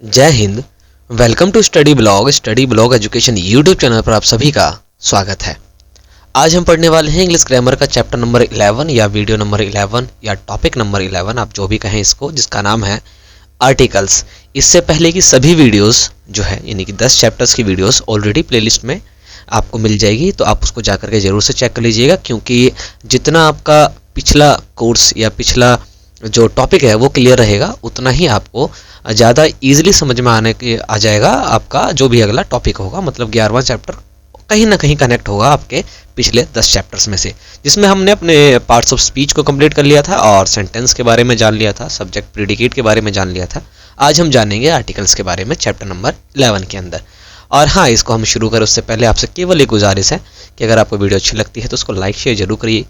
जय Hind. Welcome to study blog education YouTube channel पर आप सभी का स्वागत है। आज हम पढ़ने वाले हैं इंग्लिश ग्रामर का चैप्टर नंबर 11 या वीडियो नंबर 11 या टॉपिक नंबर 11, आप जो भी कहें इसको, जिसका नाम है आर्टिकल्स। इससे पहले की सभी वीडियोस जो है यानी कि 10 चैप्टर्स की वीडियोस ऑलरेडी प्लेलिस्ट में आपको मिल जाएगी, तो आप उसको जा करके ज़रूर से चेक कर लीजिएगा, क्योंकि जितना आपका पिछला कोर्स या पिछला जो टॉपिक है वो क्लियर रहेगा, उतना ही आपको ज़्यादा ईजिली समझ में आ जाएगा आपका जो भी अगला टॉपिक होगा। मतलब 11वां चैप्टर कहीं ना कहीं कनेक्ट होगा आपके पिछले 10 चैप्टर्स में से, जिसमें हमने अपने पार्ट्स ऑफ स्पीच को कंप्लीट कर लिया था और सेंटेंस के बारे में जान लिया था, सब्जेक्ट प्रीडिकेट के बारे में जान लिया था। आज हम जानेंगे आर्टिकल्स के बारे में चैप्टर नंबर 11 के अंदर। और हाँ, इसको हम शुरू करें उससे पहले आपसे केवल एक गुजारिश है कि अगर आपको वीडियो अच्छी लगती है तो उसको लाइक शेयर जरूर करिए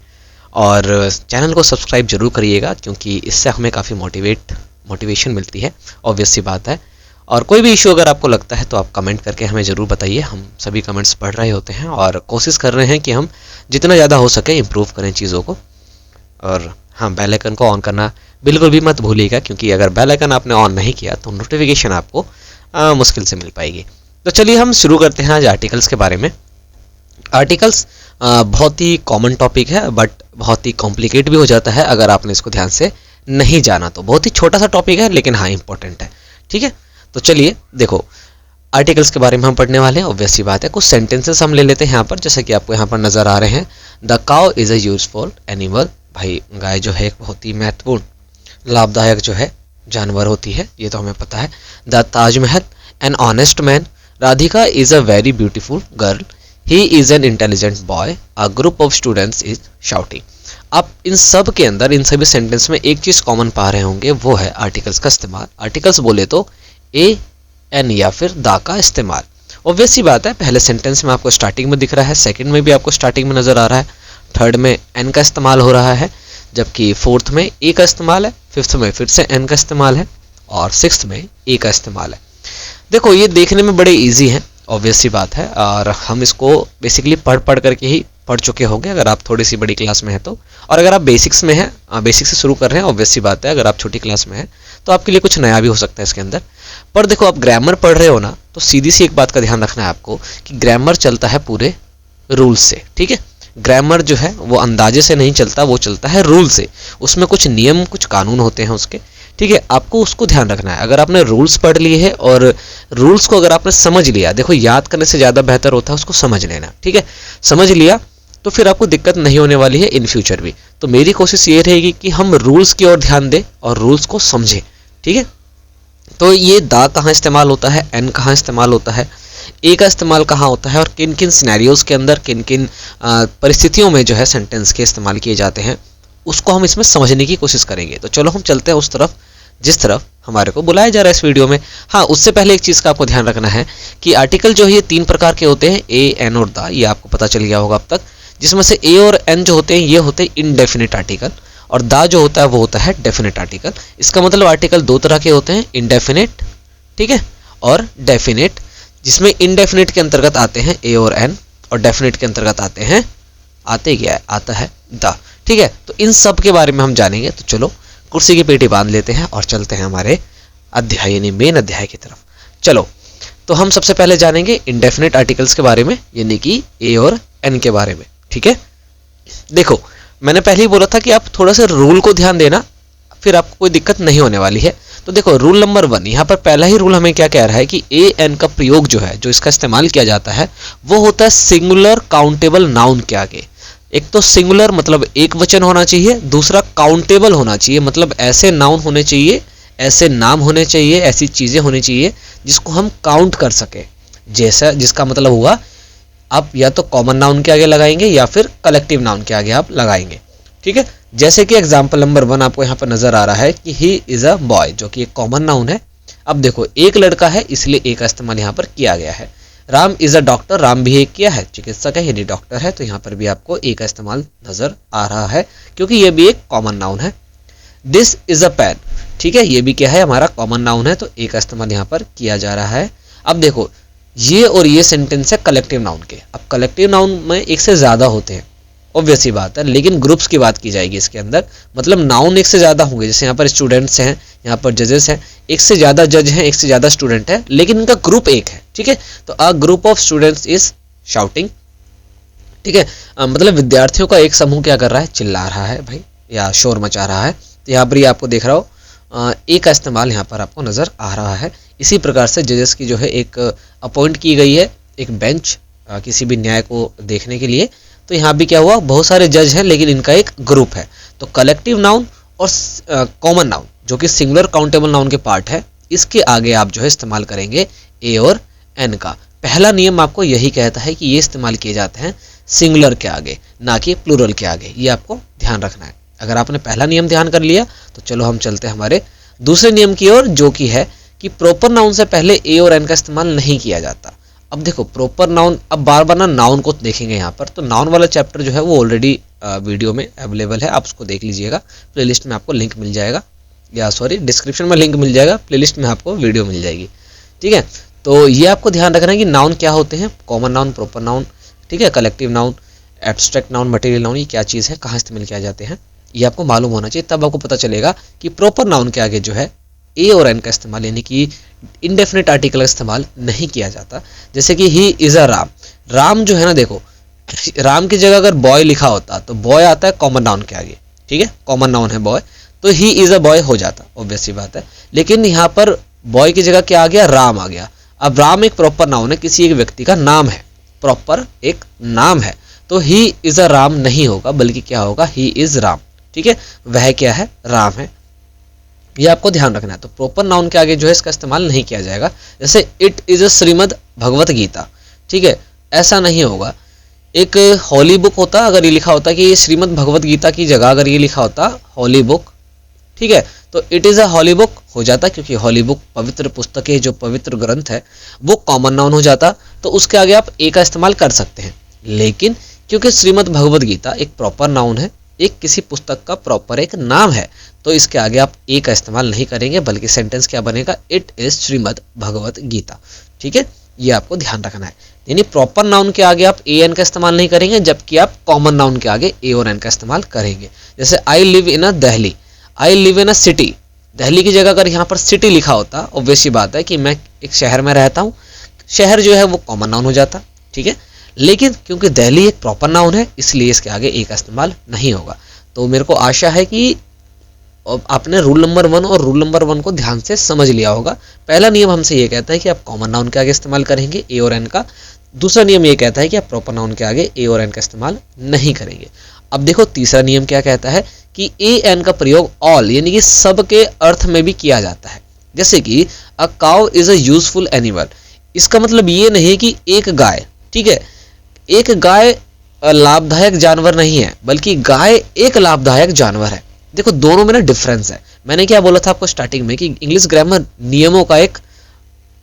और चैनल को सब्सक्राइब जरूर करिएगा, क्योंकि इससे हमें काफ़ी मोटिवेशन मिलती है, ऑब्वियस सी बात है। और कोई भी इशू अगर आपको लगता है तो आप कमेंट करके हमें ज़रूर बताइए, हम सभी कमेंट्स पढ़ रहे होते हैं और कोशिश कर रहे हैं कि हम जितना ज़्यादा हो सके इम्प्रूव करें चीज़ों को। और हाँ, बेल आइकन को ऑन करना बिल्कुल भी मत भूलिएगा, क्योंकि अगर बेल आइकन आपने ऑन नहीं किया तो नोटिफिकेशन आपको मुश्किल से मिल पाएगी। तो चलिए हम शुरू करते हैं आज आर्टिकल्स के बारे में। आर्टिकल्स बहुत ही कॉमन टॉपिक है, बट बहुत ही कॉम्प्लिकेट भी हो जाता है अगर आपने इसको ध्यान से नहीं जाना तो। बहुत ही छोटा सा टॉपिक है लेकिन हाँ इंपॉर्टेंट है, ठीक है। तो चलिए देखो, आर्टिकल्स के बारे में हम पढ़ने वाले हैं, ऑब्वियस सी बात है। कुछ सेंटेंसेस हम ले लेते हैं यहाँ पर, जैसे कि आपको यहाँ पर नजर आ रहे हैं। The cow is a useful animal. भाई गाय जो है एक बहुत ही महत्वपूर्ण लाभदायक जो है जानवर होती है, ये तो हमें पता है। The Taj Mahal an honest man. Radhika is a very beautiful girl. He is an intelligent boy. A group of students is shouting. आप इन सब के अंदर, इन सभी सेंटेंस में एक चीज कॉमन पा रहे होंगे, वो है आर्टिकल्स का इस्तेमाल। आर्टिकल्स बोले तो ए एन या फिर दा का इस्तेमाल। ऑब्वियस सी बात है, पहले सेंटेंस में आपको स्टार्टिंग में दिख रहा है, सेकंड में भी आपको स्टार्टिंग में नजर आ रहा है, थर्ड में एन का इस्तेमाल हो रहा है, जबकि फोर्थ में ए का इस्तेमाल है, फिफ्थ में फिर से एन का इस्तेमाल है और सिक्स्थ में ए का इस्तेमाल है। देखो, ये देखने में बड़े ईजी है, ऑब्वियस सी बात है, और हम इसको बेसिकली पढ़ करके ही पढ़ चुके होंगे अगर आप थोड़ी सी बड़ी क्लास में हैं तो। और अगर आप बेसिक्स में हैं, बेसिक से शुरू कर रहे हैं, ऑब्वियस सी बात है, अगर आप छोटी क्लास में हैं तो आपके लिए कुछ नया भी हो सकता है इसके अंदर। पर देखो, आप ग्रामर पढ़ रहे हो ना, तो सीधी सी एक बात का ध्यान रखना है आपको कि ग्रामर चलता है पूरे रूल्स से, ठीक है। ग्रामर जो है वो अंदाजे से नहीं चलता, वो चलता है रूल से। उसमें कुछ नियम, कुछ कानून होते हैं उसके, ठीक है। आपको उसको ध्यान रखना है। अगर आपने रूल्स पढ़ लिए हैं और रूल्स को अगर आपने समझ लिया, देखो याद करने से ज़्यादा बेहतर होता है उसको समझ लेना, ठीक है। समझ लिया तो फिर आपको दिक्कत नहीं होने वाली है इन फ्यूचर भी। तो मेरी कोशिश ये रहेगी कि हम रूल्स की ओर ध्यान दें और रूल्स को समझें, ठीक है। तो ये दा कहाँ इस्तेमाल होता है, एन कहाँ इस्तेमाल होता है, ए का इस्तेमाल कहाँ होता है और किन किन सिनेरियोज के अंदर, किन किन परिस्थितियों में जो है सेंटेंस के इस्तेमाल किए जाते हैं, उसको हम इसमें समझने की कोशिश करेंगे। तो चलो हम चलते हैं उस तरफ जिस तरफ हमारे को बुलाया जा रहा है इस वीडियो में। हाँ, उससे पहले एक चीज़ का आपको ध्यान रखना है कि आर्टिकल जो है ये 3 प्रकार के होते हैं, ए, एन और दा। ये आपको पता चल गया होगा अब तक, जिसमें से ए और एन जो होते हैं ये होते हैं इनडेफिनिट आर्टिकल, और दा जो होता है वो होता है डेफिनेट आर्टिकल। इसका मतलब आर्टिकल 2 तरह के होते हैं, इनडेफिनिट, ठीक है, और डेफिनेट। जिसमें इनडेफिनिट के अंतर्गत आते हैं ए और एन, और डेफिनेट के अंतर्गत आता है दा, ठीक है। तो इन सब के बारे में हम जानेंगे। तो चलो कुर्सी की पेटी बांध लेते हैं और चलते हैं हमारे अध्याय यानी मेन अध्याय की तरफ। चलो, तो हम सबसे पहले जानेंगे इंडेफिनिट आर्टिकल्स के बारे में, यानी कि ए और एन के बारे में, ठीक है। देखो, मैंने पहले ही बोला था कि आप थोड़ा सा रूल को ध्यान देना, फिर आपको कोई दिक्कत नहीं होने वाली है। तो देखो, रूल नंबर 1, यहाँ पर पहला ही रूल हमें क्या कह रहा है कि ए एन का प्रयोग जो है, जो इसका इस्तेमाल किया जाता है, वो होता है सिंगुलर काउंटेबल नाउन के आगे। एक तो सिंगुलर मतलब एक वचन होना चाहिए, दूसरा काउंटेबल होना चाहिए, मतलब ऐसे नाउन होने चाहिए, ऐसे नाम होने चाहिए, ऐसी चीज़ें होनी चाहिए जिसको हम काउंट कर सके। जैसा, जिसका मतलब हुआ आप या तो कॉमन नाउन के आगे लगाएंगे या फिर कलेक्टिव नाउन के आगे आप लगाएंगे, ठीक है। जैसे कि एग्जाम्पल नंबर 1 आपको यहाँ पर नजर आ रहा है कि ही इज अ बॉय, जो कि एक कॉमन नाउन है। अब देखो, एक लड़का है इसलिए ए का इस्तेमाल यहाँ पर किया गया है। Ram is a doctor, Ram भी एक किया है, चिकित्सक है यानी डॉक्टर है, तो यहाँ पर भी आपको ए का इस्तेमाल नजर आ रहा है, क्योंकि ये भी एक कॉमन नाउन है। दिस इज अ पेन, ठीक है, ये भी क्या है, हमारा कॉमन नाउन है, तो ए का इस्तेमाल यहाँ पर किया जा रहा है। अब देखो, ये और ये सेंटेंस है कलेक्टिव नाउन के। अब कलेक्टिव नाउन में एक से ज्यादा होते हैं, ऑब्वियस सी बात है, लेकिन ग्रुप्स की बात की जाएगी इसके अंदर, मतलब नाउन एक से ज़्यादा होंगे। जैसे यहाँ पर स्टूडेंट्स हैं, यहाँ पर जजेस हैं, एक से ज़्यादा जज हैं, एक से ज़्यादा स्टूडेंट है, लेकिन इनका ग्रुप एक है। ठीक है, तो a group of students is shouting. ठीक है, मतलब विद्यार्थियों का एक समूह क्या कर रहा है, चिल्ला रहा है भाई, या शोर मचा रहा है। तो यहाँ पर ये आपको देख रहा हो ए का इस्तेमाल यहाँ पर आपको नज़र आ रहा है। इसी प्रकार से जजेस की जो है एक अपॉइंट की गई है एक बेंच किसी भी न्याय को देखने के लिए। तो यहाँ भी क्या हुआ, बहुत सारे जज हैं लेकिन इनका एक ग्रुप है। तो कलेक्टिव नाउन और कॉमन नाउन जो कि सिंगुलर काउंटेबल नाउन के पार्ट है, इसके आगे आप जो है इस्तेमाल करेंगे ए और एन का। पहला नियम आपको यही कहता है कि ये इस्तेमाल किए जाते हैं सिंगुलर के आगे, ना कि प्लूरल के आगे। ये आपको ध्यान रखना है। अगर आपने पहला नियम ध्यान कर लिया तो चलो हम चलते हैं हमारे दूसरे नियम की ओर, जो कि है कि प्रॉपर नाउन से पहले ए और एन का इस्तेमाल नहीं किया जाता। अब देखो प्रॉपर नाउन, अब बार बार ना नाउन को देखेंगे यहाँ पर, तो नाउन वाला चैप्टर जो है वो ऑलरेडी वीडियो में अवेलेबल है, आप उसको देख लीजिएगा। प्लेलिस्ट में आपको लिंक मिल जाएगा, या सॉरी डिस्क्रिप्शन में लिंक मिल जाएगा, प्लेलिस्ट में आपको वीडियो मिल जाएगी। ठीक है, तो ये आपको ध्यान रखना है कि नाउन क्या होते हैं, कॉमन नाउन, प्रॉपर नाउन, ठीक है, collective noun, abstract noun, material noun, ये क्या चीज़ है, कहाँ इस्तेमाल किया जाते हैं, ये आपको मालूम होना चाहिए। तब आपको पता चलेगा कि प्रॉपर नाउन के आगे जो है ए और एन का इस्तेमाल, यानी कि इनडेफिनेट आर्टिकल का इस्तेमाल नहीं किया जाता। जैसे कि he is a Ram, Ram जो है ना, देखो राम की जगह अगर बॉय लिखा होता तो बॉय आता है कॉमन नाउन के आगे। ठीक है, कॉमन नाउन है बॉय, तो ही इज़ अ बॉय हो जाता, ऑब्वियस सी बात है। लेकिन यहाँ पर बॉय की जगह क्या आ गया, राम आ गया। अब राम एक प्रॉपर नाउन है, किसी एक व्यक्ति का नाम है, प्रॉपर एक नाम है, तो ही इज़ अ राम नहीं होगा, बल्कि क्या होगा, ही इज़ राम। ठीक है, वह क्या है, राम है। ये आपको ध्यान रखना है। तो प्रॉपर नाउन के आगे जो है इसका इस्तेमाल नहीं किया जाएगा। जैसे इट इज़ अ श्रीमद् भगवत गीता, ठीक है, ऐसा नहीं होगा। एक हॉली बुक होता, अगर ये लिखा होता कि ये श्रीमद् भगवत गीता की जगह अगर ये लिखा होता हॉली बुक, ठीक है, तो it is a holy book हो जाता, क्योंकि हॉली बुक पवित्र पुस्तक है, जो पवित्र ग्रंथ है, वो कॉमन नाउन हो जाता, तो उसके आगे आप ए का इस्तेमाल कर सकते हैं। लेकिन क्योंकि श्रीमद् भगवत गीता एक प्रॉपर नाउन है, एक किसी पुस्तक का प्रॉपर एक नाम है, तो इसके आगे आप ए का इस्तेमाल नहीं करेंगे, बल्कि सेंटेंस क्या बनेगा, इट इज श्रीमद् भगवत गीता। ठीक है, ये आपको ध्यान रखना है। यानी प्रॉपर नाउन के आगे आप ए एन का इस्तेमाल नहीं करेंगे, जबकि आप कॉमन नाउन के आगे ए और एन का इस्तेमाल करेंगे। जैसे I live in a Delhi, I live in a city, Delhi की जगह अगर यहाँ पर सिटी लिखा होता, ऑब्वियस सी बात है कि मैं एक शहर में रहता हूँ, शहर जो है वो कॉमन नाउन हो जाता। ठीक है, लेकिन क्योंकि दिल्ली एक प्रॉपर नाउन है, इसलिए इसके आगे ए का इस्तेमाल नहीं होगा। तो मेरे को आशा है कि आपने रूल नंबर 1 और रूल नंबर 1 को ध्यान से समझ लिया होगा। पहला नियम हमसे ये कहता है कि आप कॉमन नाउन के आगे इस्तेमाल करेंगे ए और एन का। दूसरा नियम ये कहता है कि आप प्रॉपर नाउन के आगे ए और एन का इस्तेमाल नहीं करेंगे। अब देखो तीसरा नियम क्या कहता है कि ए एन का प्रयोग ऑल, यानी कि सब के अर्थ में भी किया जाता है। जैसे कि a cow is a useful animal, इसका मतलब ये नहीं कि एक गाय, ठीक है, एक गाय लाभदायक जानवर नहीं है, बल्कि गाय एक लाभदायक जानवर है। देखो दोनों में ना डिफरेंस है। मैंने क्या बोला था आपको स्टार्टिंग में कि इंग्लिश ग्रामर नियमों का एक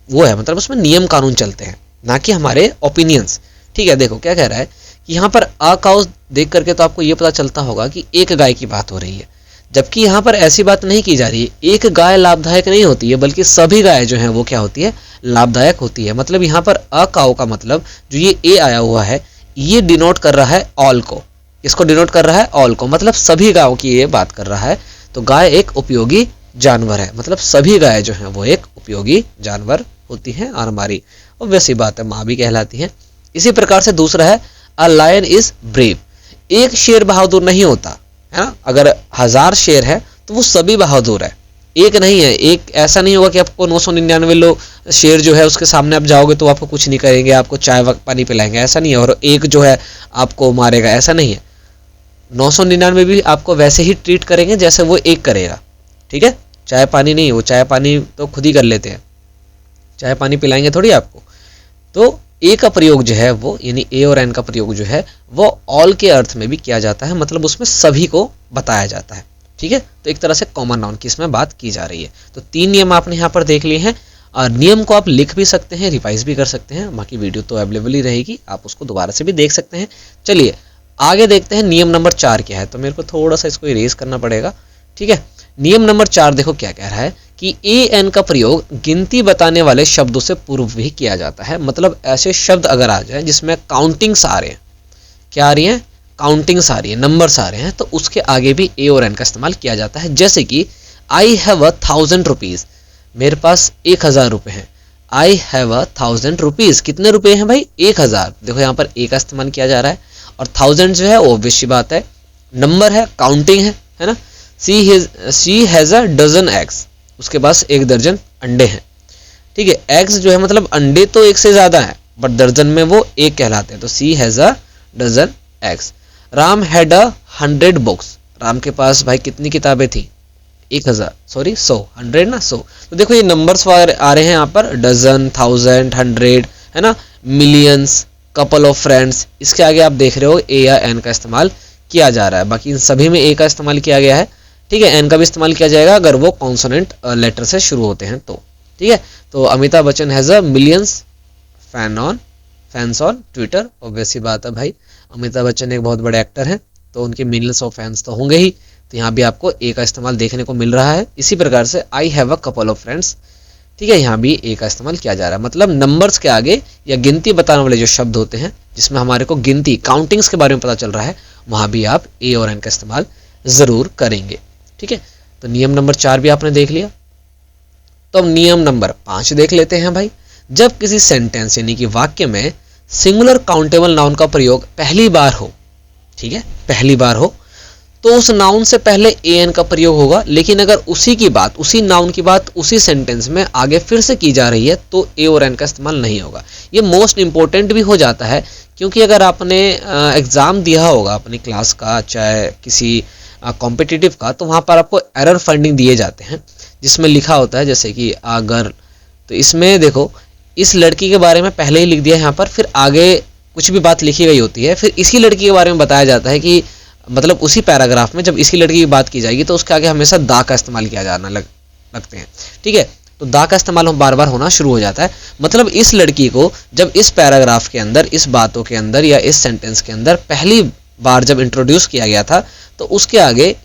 वो है, मतलब उसमें नियम कानून चलते हैं, ना कि हमारे ओपिनियंस। ठीक है, देखो क्या कह रहा है कि यहाँ पर अ काउस देख करके तो आपको ये पता चलता होगा कि एक गाय की बात हो रही है, जबकि यहाँ पर ऐसी बात नहीं की जा रही है। एक गाय लाभदायक नहीं होती है, बल्कि सभी गाय जो हैं वो क्या होती है, लाभदायक होती है। मतलब यहाँ पर अ काउ का मतलब जो ये ए आया हुआ है, ये डिनोट कर रहा है ऑल को। इसको डिनोट कर रहा है ऑल को, मतलब सभी गायों की ये बात कर रहा है। तो गाय एक उपयोगी जानवर है, मतलब सभी गाय जो हैं वो एक उपयोगी जानवर होती हैं, और हमारी ऑब्वियस सी बात है माँ भी कहलाती हैं। इसी प्रकार से दूसरा है अ लायन इज ब्रेव, एक शेर बहादुर नहीं होता है ना। अगर 1000 शेर है तो वो सभी बहादुर है, एक नहीं है। एक ऐसा नहीं होगा कि आपको 999 लोग शेर जो है उसके सामने आप जाओगे तो आपको कुछ नहीं करेंगे, आपको चाय पानी पिलाएंगे, ऐसा नहीं है। और एक जो है आपको मारेगा, ऐसा नहीं है। 999 भी आपको वैसे ही ट्रीट करेंगे जैसे वो एक करेगा। ठीक है, चाय पानी नहीं, वो चाय पानी तो खुद ही कर लेते हैं, चाय पानी पिलाएंगे थोड़ी आपको। तो ए का प्रयोग जो है वो, यानी ए और एन का प्रयोग जो है वो ऑल के अर्थ में भी किया जाता है, मतलब उसमें सभी को बताया जाता है। ठीक है, तो एक तरह से कॉमन नाउन की इसमें बात की जा रही है। तो 3 नियम आपने यहाँ पर देख लिए हैं, और नियम को आप लिख भी सकते हैं, रिवाइज भी कर सकते हैं। बाकी वीडियो तो अवेलेबल ही रहेगी, आप उसको दोबारा से भी देख सकते हैं। चलिए आगे देखते हैं नियम नंबर 4 क्या है। तो मेरे को थोड़ा सा इसको इरेज करना पड़ेगा। ठीक है, नियम नंबर 4 देखो क्या कह रहा है कि ए एन का प्रयोग गिनती बताने वाले शब्दों से पूर्व भी किया जाता है। मतलब ऐसे शब्द अगर आ जाए जिसमें काउंटिंग्स आ रहे हैं, क्या आ रही हैं, काउंटिंग्स आ रही है, नंबर्स आ रहे हैं, तो उसके आगे भी ए और एन का इस्तेमाल किया जाता है। जैसे कि आई हैव 1000 रुपीज़, मेरे पास 1000 रुपये हैं। आई हैव 1000 रुपीज़, कितने रुपए हैं भाई? 1000। देखो यहाँ पर ए का इस्तेमाल किया जा रहा है, और 1000 जो है ऑब्वियस सी बात है नंबर है, काउंटिंग है ना। She has a dozen eggs, उसके पास 1 दर्जन अंडे हैं। ठीक है, एग्स जो है मतलब अंडे तो 1 से ज़्यादा है, बट दर्जन में वो 1 कहलाते हैं, तो she has a dozen eggs. Ram had 100 books, Ram के पास भाई कितनी किताबें थी? 1000, सॉरी 100, 100 ना 100। तो देखो ये नंबर्स आ रहे हैं यहाँ पर, डजन, 1000, 100, है ना, मिलियंस, कपल ऑफ फ्रेंड्स। इसके आगे आप देख रहे हो ए या एन का इस्तेमाल किया जा रहा है। बाकी इन सभी में ए का इस्तेमाल किया गया है। ठीक है, एन का भी इस्तेमाल किया जाएगा अगर वो कॉन्सोनेंट लेटर से शुरू होते हैं तो। ठीक है, तो Amitabh Bachchan has a millions fans on Twitter. Obviously बात है भाई, अमिताभ बच्चन एक बहुत बड़े एक्टर हैं, तो उनके मिलियंस ऑफ फैंस तो होंगे ही। तो यहाँ भी आपको ए का इस्तेमाल देखने को मिल रहा है। इसी प्रकार से I have a couple of friends, ठीक है, यहाँ भी ए का इस्तेमाल किया जा रहा है। मतलब नंबर्स के आगे या गिनती बताने वाले जो शब्द होते हैं, जिसमें हमारे को गिनती, काउंटिंग्स के बारे में पता चल रहा है, वहाँ भी आप ए और एन का इस्तेमाल ज़रूर करेंगे। ठीक है, तो नियम नंबर 4 भी आपने देख लिया। तो अब नियम नंबर 5 देख लेते हैं भाई। जब किसी सेंटेंस यानी कि वाक्य में सिंगुलर काउंटेबल नाउन का प्रयोग पहली बार हो, ठीक है, पहली बार हो, तो उस नाउन से पहले ए एन का प्रयोग होगा। लेकिन अगर उसी की बात, उसी नाउन की बात उसी सेंटेंस में आगे फिर से की जा रही है तो ए और एन का इस्तेमाल नहीं होगा। ये मोस्ट इंपॉर्टेंट भी हो जाता है, क्योंकि अगर आपने एग्ज़ाम दिया होगा अपनी क्लास का, चाहे किसी कॉम्पिटिटिव का, तो वहाँ पर आपको एरर फाइंडिंग दिए जाते हैं, जिसमें लिखा होता है जैसे कि अगर, तो इसमें देखो इस लड़की के बारे में पहले ही लिख दिया यहाँ पर, फिर आगे कुछ भी बात लिखी गई होती है, फिर इसी लड़की के बारे में बताया जाता है कि मतलब उसी पैराग्राफ में जब इसी लड़की की बात की जाएगी तो उसके आगे हमेशा दा का इस्तेमाल किया जाना लगते हैं। ठीक है, तो दा का इस्तेमाल बार बार होना शुरू हो जाता है। मतलब इस लड़की को जब इस पैराग्राफ के अंदर, इस बातों के अंदर या इस सेंटेंस के अंदर पहली बार जब इंट्रोड्यूस किया गया था तो उसके आगे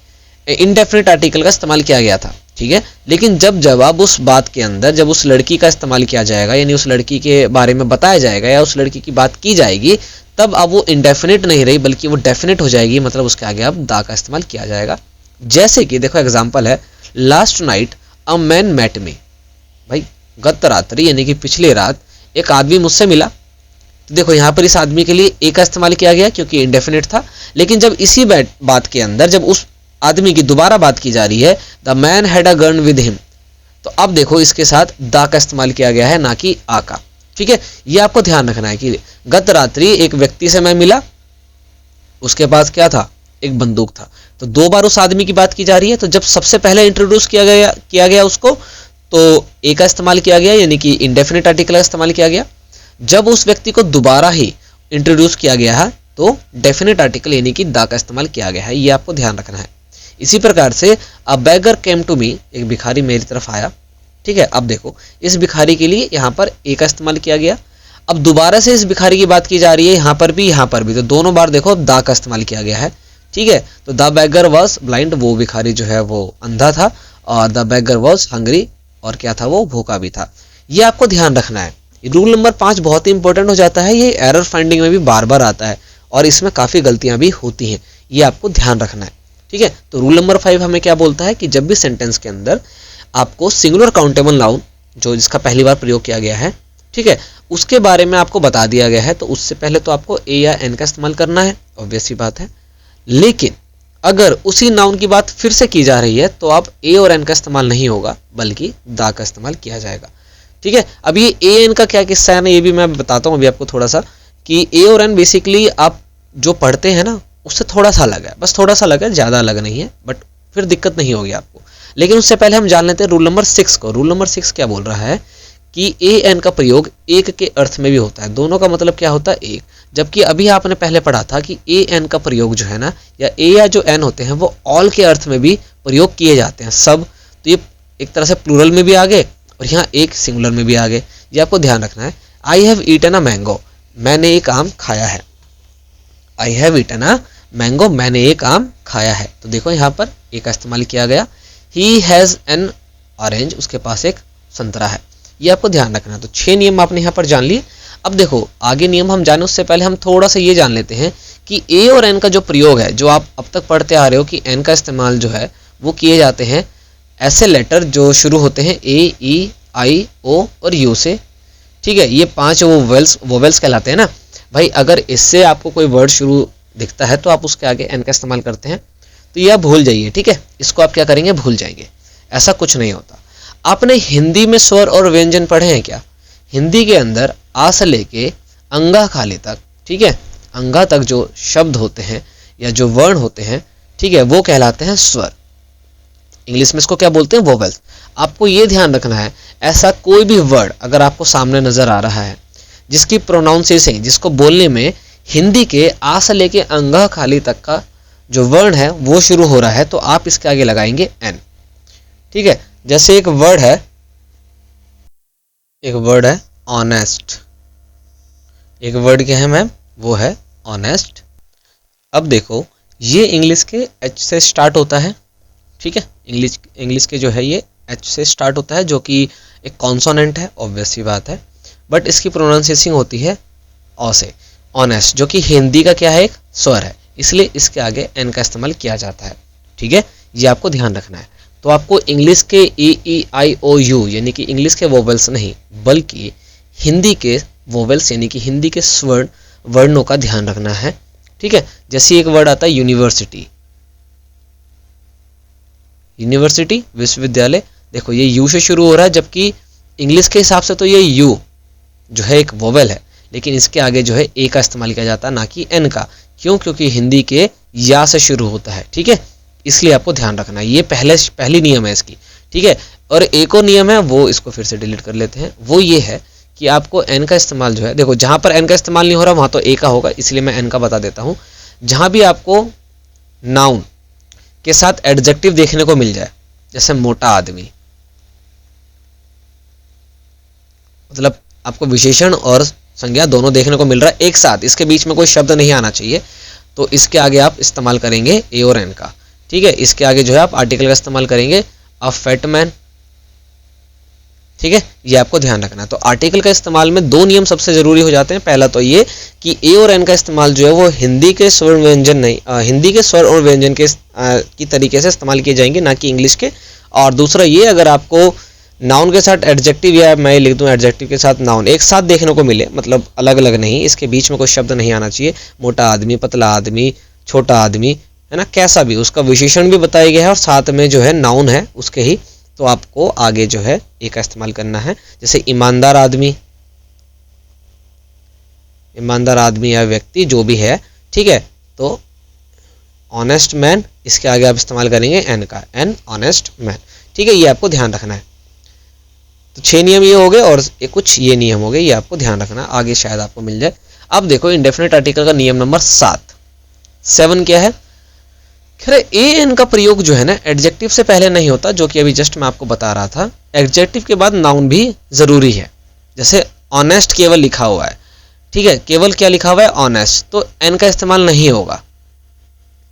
इंडेफिनिट आर्टिकल का इस्तेमाल किया गया था। ठीक है, लेकिन जब अब उस बात के अंदर जब उस लड़की का इस्तेमाल किया जाएगा, यानी उस लड़की के बारे में बताया जाएगा या उस लड़की की बात की जाएगी, तब अब वो इंडेफिनिट नहीं रही बल्कि वो डेफिनिट हो जाएगी। मतलब उसके आगे अब दा का इस्तेमाल किया जाएगा। जैसे कि देखो एग्जांपल है, last night a man met me, भाई गत रात्रि यानी कि पिछली रात एक आदमी मुझसे मिला। तो देखो यहाँ पर इस आदमी के लिए ए का इस्तेमाल किया गया क्योंकि इंडेफिनिट था। लेकिन जब इसी बात के अंदर जब उस आदमी की दोबारा बात की जा रही है, the man had a gun with him, तो अब देखो इसके साथ दा का इस्तेमाल किया गया है, ना कि आ का। ठीक है, ये आपको ध्यान रखना है कि गत रात्रि एक व्यक्ति से मैं मिला, उसके पास क्या था? एक बंदूक था। तो 2 बार उस आदमी की बात की जा रही है, तो जब सबसे पहले इंट्रोड्यूस किया गया उसको, तो ए का इस्तेमाल किया गया, यानी कि इंडेफिनिट आर्टिकल का इस्तेमाल किया गया। जब उस व्यक्ति को दोबारा ही इंट्रोड्यूस किया गया है तो डेफिनेट आर्टिकल यानी कि दा का इस्तेमाल किया गया है। ये आपको ध्यान रखना है। इसी प्रकार से अ बेगर केम टू मी, एक भिखारी मेरी तरफ आया। ठीक है, अब देखो इस भिखारी के लिए यहाँ पर ए का इस्तेमाल किया गया। अब दोबारा से इस भिखारी की बात की जा रही है, यहाँ पर भी, तो दोनों बार देखो दा का इस्तेमाल किया गया है। ठीक है, तो द बेगर वॉज ब्लाइंड, वो भिखारी जो है वो अंधा था, और द बेगर वॉज हंग्री, और क्या था? वो भूखा भी था। ये आपको ध्यान रखना है। रूल नंबर 5 बहुत ही इंपॉर्टेंट हो जाता है। ये एरर फाइंडिंग में भी बार बार आता है और इसमें काफ़ी गलतियां भी होती हैं, ये आपको ध्यान रखना है। ठीक है, तो रूल नंबर 5 हमें क्या बोलता है कि जब भी सेंटेंस के अंदर आपको सिंगुलर काउंटेबल नाउन जो जिसका पहली बार प्रयोग किया गया है, ठीक है, उसके बारे में आपको बता दिया गया है, तो उससे पहले तो आपको ए या एन का इस्तेमाल करना है, ऑब्वियस सी बात है। लेकिन अगर उसी नाउन की बात फिर से की जा रही है तो आप ए और एन का इस्तेमाल नहीं होगा बल्कि दा का इस्तेमाल किया जाएगा। ठीक है, अब ये ए एन का क्या किस्सा है ना, ये भी मैं बताता हूँ अभी आपको थोड़ा सा, कि ए और एन बेसिकली आप जो पढ़ते हैं ना उससे थोड़ा सा अलग है, बस थोड़ा सा अलग है, ज़्यादा अलग नहीं है, बट फिर दिक्कत नहीं होगी आपको। लेकिन उससे पहले हम जान लेते हैं रूल नंबर 6 को। रूल नंबर 6 क्या बोल रहा है कि ए एन का प्रयोग एक के अर्थ में भी होता है। दोनों का मतलब क्या होता है? एक। जबकि अभी आपने पहले पढ़ा था कि ए एन का प्रयोग जो है ना, या ए या जो एन होते हैं वो ऑल के अर्थ में भी प्रयोग किए जाते हैं, सब। तो ये एक तरह से प्लूरल में भी आ गए और यहाँ एक सिंगुलर में भी आ गए, ये आपको ध्यान रखना है। I have eaten a mango, मैंने एक आम खाया है। I have eaten a mango, मैंने एक आम खाया है। तो देखो यहाँ पर ए का इस्तेमाल किया गया। ही हैज़ एन ऑरेंज, उसके पास एक संतरा है। ये आपको ध्यान रखना है। तो 6 नियम आपने यहाँ पर जान लिए। अब देखो आगे नियम हम जाने उससे पहले हम थोड़ा सा ये जान लेते हैं कि ए और एन का जो प्रयोग है, जो आप अब तक पढ़ते आ रहे हो कि एन का इस्तेमाल जो है वो किए जाते हैं ऐसे लेटर जो शुरू होते हैं ए, ई, आई, ओ और यू से। ठीक है, ये 5 वोवेल्स कहलाते हैं ना भाई। अगर इससे आपको कोई वर्ड शुरू दिखता है तो आप उसके आगे एन का इस्तेमाल करते हैं, तो यह भूल जाइए। ठीक है, इसको आप क्या करेंगे, भूल जाएंगे, ऐसा कुछ नहीं होता। आपने हिंदी में स्वर और व्यंजन पढ़े हैं क्या? हिंदी के अंदर आ से लेके अंगा खाली तक, ठीक है, अंगा तक जो शब्द होते हैं या जो वर्ण होते हैं, ठीक है, वो कहलाते हैं स्वर। इंग्लिश में इसको क्या बोलते हैं, वोवेल्स। आपको ये ध्यान रखना है, ऐसा कोई भी वर्ड अगर आपको सामने नजर आ रहा है जिसकी प्रोनाउंसिएशन, जिसको बोलने में हिंदी के आ से लेके अंगा खाली तक का जो वर्ण है वो शुरू हो रहा है, तो आप इसके आगे लगाएंगे एन। ठीक है, जैसे एक वर्ड है ऑनेस्ट। एक वर्ड क्या है मैम, वो है ऑनेस्ट। अब देखो ये इंग्लिश के एच से स्टार्ट होता है। ठीक है, इंग्लिश के जो है ये एच से स्टार्ट होता है, जो कि एक कॉन्सोनेंट है, ऑब्वियस सी बात है, बट इसकी प्रोनाउंसिएशन होती है ओ से, ऑनेस्ट, जो कि हिंदी का क्या है, एक स्वर है, इसलिए इसके आगे एन का इस्तेमाल किया जाता है। ठीक है, ये आपको ध्यान रखना है। तो आपको इंग्लिश के ई, आई, ओ, यू यानी कि इंग्लिश के वोवेल्स नहीं, बल्कि हिंदी के वोवेल्स यानी कि हिंदी के स्वर्ण वर्णों का ध्यान रखना है। ठीक है, जैसे एक वर्ड आता है यूनिवर्सिटी। यूनिवर्सिटी विश्वविद्यालय, देखो ये यू से शुरू हो रहा है, जबकि इंग्लिश के हिसाब से तो ये यू जो है एक वोवेल है, लेकिन इसके आगे जो है ए का इस्तेमाल किया जाता है, ना कि एन का। क्यों? क्योंकि हिंदी के या से शुरू होता है। ठीक है, इसलिए आपको ध्यान रखना है, ये पहली नियम है इसकी। ठीक है, और एक और नियम है, वो इसको फिर से डिलीट कर लेते हैं, वो ये है कि आपको एन का इस्तेमाल जो है, देखो जहां पर एन का इस्तेमाल नहीं हो रहा वहां तो ए का होगा, इसलिए मैं एन का बता देता हूं। जहां भी आपको नाउन के साथ एडजेक्टिव देखने को मिल जाए, जैसे मोटा आदमी, मतलब आपको विशेषण और संज्ञा दोनों देखने को मिल रहा है एक साथ, इसके बीच में कोई शब्द नहीं आना चाहिए, तो इसके आगे आप इस्तेमाल करेंगे ए और एन का। ठीक है, इसके आगे जो है आप आर्टिकल का इस्तेमाल करेंगे, अ फैट मैन। ठीक है, ये आपको ध्यान रखना है। तो आर्टिकल का इस्तेमाल में 2 नियम सबसे जरूरी हो जाते हैं। पहला तो ये कि ए और एन का इस्तेमाल जो है वो हिंदी के स्वर व्यंजन नहीं, हिंदी के स्वर और व्यंजन के की तरीके से इस्तेमाल किए जाएंगे, ना कि इंग्लिश के। और दूसरा ये, अगर आपको नाउन के साथ एडजेक्टिव या मैं लिख दूं एडजेक्टिव के साथ नाउन एक साथ देखने को मिले, मतलब अलग अलग नहीं, इसके बीच में कोई शब्द नहीं आना चाहिए, मोटा आदमी, पतला आदमी, छोटा आदमी, है ना, कैसा भी, उसका विशेषण भी बताया गया है और साथ में जो है नाउन है उसके ही, तो आपको आगे जो है ए का इस्तेमाल करना है। जैसे ईमानदार आदमी, ईमानदार आदमी या व्यक्ति जो भी है, ठीक है, तो ऑनेस्ट मैन, इसके आगे आप इस्तेमाल करेंगे एन का, एन ऑनेस्ट मैन। ठीक है, ये आपको ध्यान रखना है। तो 6 नियम ये हो गए और कुछ ये नियम हो गए, ये आपको ध्यान रखना, आगे शायद आपको मिल जाए। अब देखो इंडेफिनिट आर्टिकल का नियम नंबर 7 क्या है, खैर ए एन का प्रयोग जो है ना एडजेक्टिव से पहले नहीं होता, जो कि अभी जस्ट मैं आपको बता रहा था। एडजेक्टिव के बाद नाउन भी जरूरी है। जैसे ऑनेस्ट केवल लिखा हुआ है, ठीक है, केवल क्या लिखा हुआ है, ऑनेस्ट, तो एन का इस्तेमाल नहीं होगा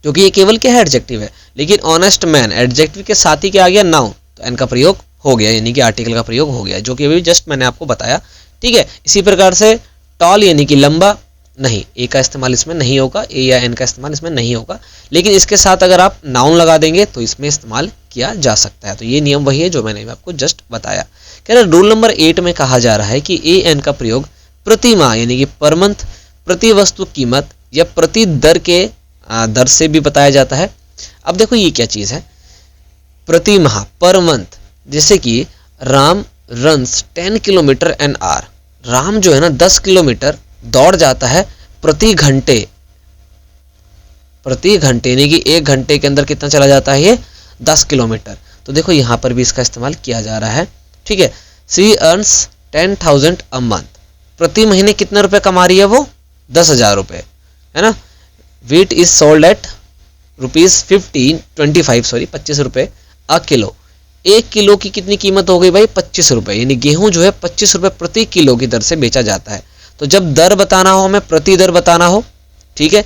क्योंकि ये केवल क्या है, एडजेक्टिव है। लेकिन ऑनेस्ट मैन एडजेक्टिव के साथ ही क्या आ गया, नाउन, तो एन का प्रयोग हो गया, यानी कि आर्टिकल का प्रयोग हो गया, जो कि अभी जस्ट मैंने आपको बताया। ठीक है, इसी प्रकार से टॉल यानी कि लंबा, नहीं, ए का इस्तेमाल इसमें नहीं होगा, ए या एन का इस्तेमाल इसमें नहीं होगा, लेकिन इसके साथ अगर आप नाउन लगा देंगे तो इसमें इस्तेमाल किया जा सकता है। तो ये नियम वही है जो मैंने आपको जस्ट बताया। कह रहे रूल नंबर 8 में कहा जा रहा है कि ए एन का प्रयोग प्रति माह यानी कि पर मंथ, प्रति वस्तु कीमत या प्रति दर के दर से भी बताया जाता है। अब देखो ये क्या चीज है, प्रति माह, पर मंथ, जैसे कि Ram runs 10 kilometre an hour, Ram जो है ना 10 किलोमीटर दौड़ जाता है प्रति घंटे यानी कि 1 घंटे के अंदर कितना चला जाता है, ये 10 किलोमीटर। तो देखो यहां पर भी इसका इस्तेमाल किया जा रहा है। ठीक है, सी अर्न्स 10,000 अ मंथ, प्रति महीने कितने रुपए कमा रही है वो, 10,000 रुपए, है ना। वीट इज सोल्ड एट ₹25 रुपए अ किलो, 1 किलो की कितनी कीमत हो गई भाई, 25 रुपए, यानी गेहूं जो है 25 रुपए प्रति किलो की दर से बेचा जाता है। तो जब दर बताना हो, हमें प्रति दर बताना हो, ठीक है,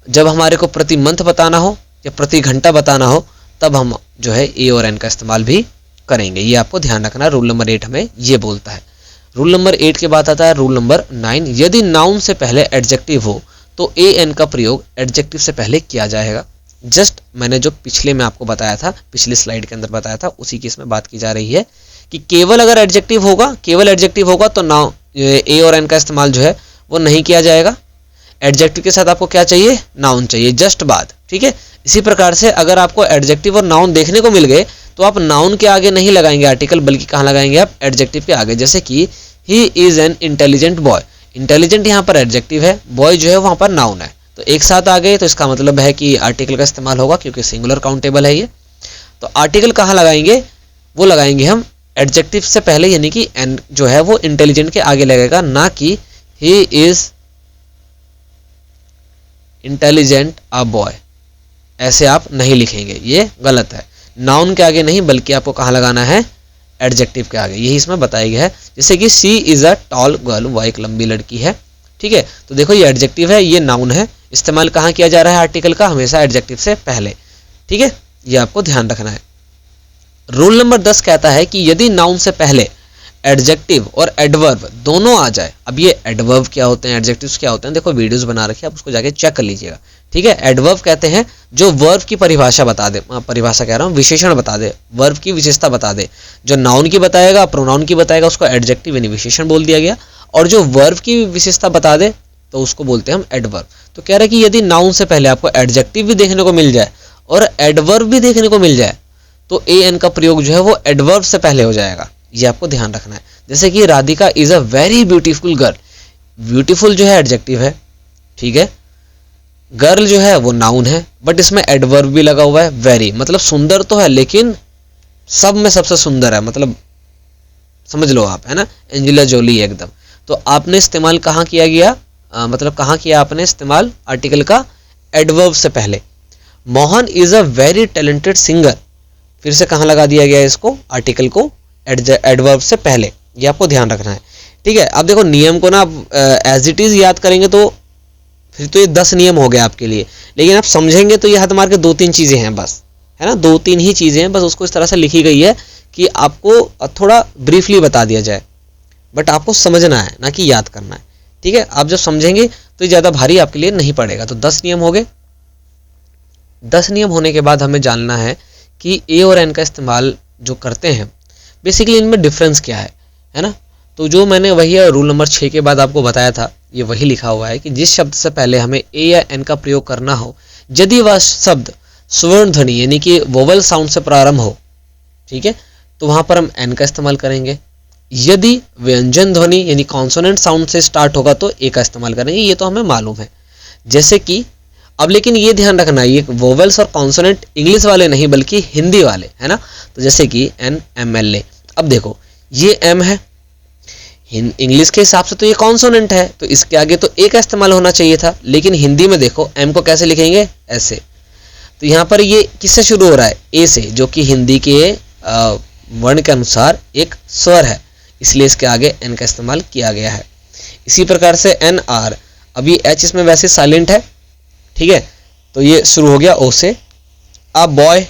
जब हमारे को प्रति मंथ बताना हो या प्रति घंटा बताना हो, तब हम जो है ए और एन का इस्तेमाल भी करेंगे। ये आपको ध्यान रखना, रूल नंबर 8 हमें ये बोलता है। रूल नंबर 8 के बाद आता है रूल नंबर 9, यदि नाउन से पहले एडजेक्टिव हो तो ए एन का प्रयोग एडजेक्टिव से पहले किया जाएगा। जस्ट मैंने जो पिछले में आपको बताया था, पिछली स्लाइड के अंदर बताया था, उसी की इसमें बात की जा रही है कि केवल अगर एडजेक्टिव होगा तो नाउन ए और एन का इस्तेमाल जो है वो नहीं किया जाएगा। एडजेक्टिव के साथ आपको क्या चाहिए, नाउन चाहिए, जस्ट बात, ठीक है। इसी प्रकार से अगर आपको एडजेक्टिव और नाउन देखने को मिल गए तो आप नाउन के आगे नहीं लगाएंगे आर्टिकल, बल्कि कहाँ लगाएंगे आप, एडजेक्टिव के आगे। जैसे कि he is an intelligent boy, intelligent यहाँ पर एडजेक्टिव है, बॉय जो है वहाँ पर नाउन है, तो एक साथ आ गए तो इसका मतलब है कि आर्टिकल का इस्तेमाल होगा क्योंकि सिंगुलर काउंटेबल है ये। तो आर्टिकल कहाँ लगाएंगे, वो लगाएंगे हम एडजेक्टिव से पहले, यानी कि एन जो है वो इंटेलिजेंट के आगे लगेगा, ना कि he is intelligent a boy, ऐसे आप नहीं लिखेंगे, ये गलत है। नाउन के आगे नहीं बल्कि आपको कहाँ लगाना है, एडजेक्टिव के आगे, यही इसमें बताया गया है। जैसे कि सी इज अ टॉल गर्ल, वह एक लंबी लड़की है, ठीक है। तो देखो ये एडजेक्टिव है, ये नाउन है, इस्तेमाल कहाँ किया जा रहा है आर्टिकल का, हमेशा एडजेक्टिव से पहले, ठीक है, ये आपको ध्यान रखना है। रूल नंबर 10 कहता है कि यदि नाउन से पहले एडजेक्टिव और एडवर्ब दोनों आ जाए। अब ये एडवर्ब क्या होते हैं, एडजेक्टिव्स क्या होते हैं, देखो वीडियोस बना रखी है, आप उसको जाके चेक कर लीजिएगा, ठीक है। एडवर्ब कहते हैं जो वर्ब की परिभाषा बता दे, परिभाषा कह रहा हूँ, विशेषण बता दे, वर्ब की विशेषता बता दे। जो नाउन की बताएगा, प्रोनाउन की बताएगा, उसको एडजेक्टिव यानी विशेषण बोल दिया गया, और जो वर्ब की विशेषता बता दे तो उसको बोलते हैं हम एडवर्ब। तो कह रहे हैं कि यदि नाउन से पहले आपको एडजेक्टिव भी देखने को मिल जाए और एडवर्ब भी देखने को मिल जाए तो ए एन का प्रयोग जो है वो एडवर्ब से पहले हो जाएगा, ये आपको ध्यान रखना है। जैसे कि Radhika is a very beautiful girl, beautiful जो है एडजेक्टिव है, ठीक है, गर्ल जो है वो नाउन है, बट इसमें एडवर्ब भी लगा हुआ है, वेरी मतलब सुंदर तो है लेकिन सब में सबसे सुंदर है, मतलब समझ लो आप, है ना, एंजेला जोली एकदम। तो आपने इस्तेमाल कहाँ किया गया, मतलब कहाँ किया आपने इस्तेमाल आर्टिकल का, एडवर्ब से पहले। Mohan is a very talented singer, फिर से कहाँ लगा दिया गया इसको, आर्टिकल को एडवर्ब से पहले, ये आपको ध्यान रखना है, ठीक है। अब देखो नियम को ना एज इट इज याद करेंगे तो फिर तो ये 10 नियम हो गए आपके लिए, लेकिन आप समझेंगे तो ये हाथ मार के 2-3 चीजें हैं बस, है ना, 2-3 ही चीजें हैं बस, उसको इस तरह से लिखी गई है कि आपको थोड़ा ब्रीफली बता दिया जाए, बट आपको समझना है ना कि याद करना है, ठीक है। आप जब समझेंगे तो ये ज्यादा भारी आपके लिए नहीं पड़ेगा। तो 10 नियम हो गए। 10 नियम होने के बाद हमें जानना है कि ए और एन का इस्तेमाल जो करते हैं बेसिकली इनमें डिफरेंस क्या है ना। तो जो मैंने वही रूल नंबर 6 के बाद आपको बताया था, ये वही लिखा हुआ है कि जिस शब्द से पहले हमें ए या एन का प्रयोग करना हो, यदि वह शब्द स्वर्ण ध्वनि यानी कि वोवल साउंड से प्रारंभ हो, ठीक है, तो वहां पर हम एन का इस्तेमाल करेंगे। यदि व्यंजन ध्वनि यानी कॉन्सोनेंट साउंड से स्टार्ट होगा तो ए का इस्तेमाल करेंगे, ये तो हमें मालूम है। जैसे कि अब लेकिन ये ध्यान रखना, ये वोवेल्स और कॉन्सोनेंट इंग्लिश वाले नहीं बल्कि हिंदी वाले, है ना। तो जैसे कि एन एम एल ए, अब देखो ये एम है, इंग्लिश के हिसाब से तो ये कॉन्सोनेंट है, तो इसके आगे तो ए का इस्तेमाल होना चाहिए था, लेकिन हिंदी में देखो एम को कैसे लिखेंगे, ऐसे। तो यहाँ पर ये किससे शुरू हो रहा है, ए से, जो कि हिंदी के वर्ण के अनुसार एक स्वर है, इसलिए इसके आगे एन का इस्तेमाल किया गया है। इसी प्रकार से एन आर, अब ये एच इसमें वैसे साइलेंट है, ठीक है, तो ये शुरू हो गया ओ से। अब बॉय,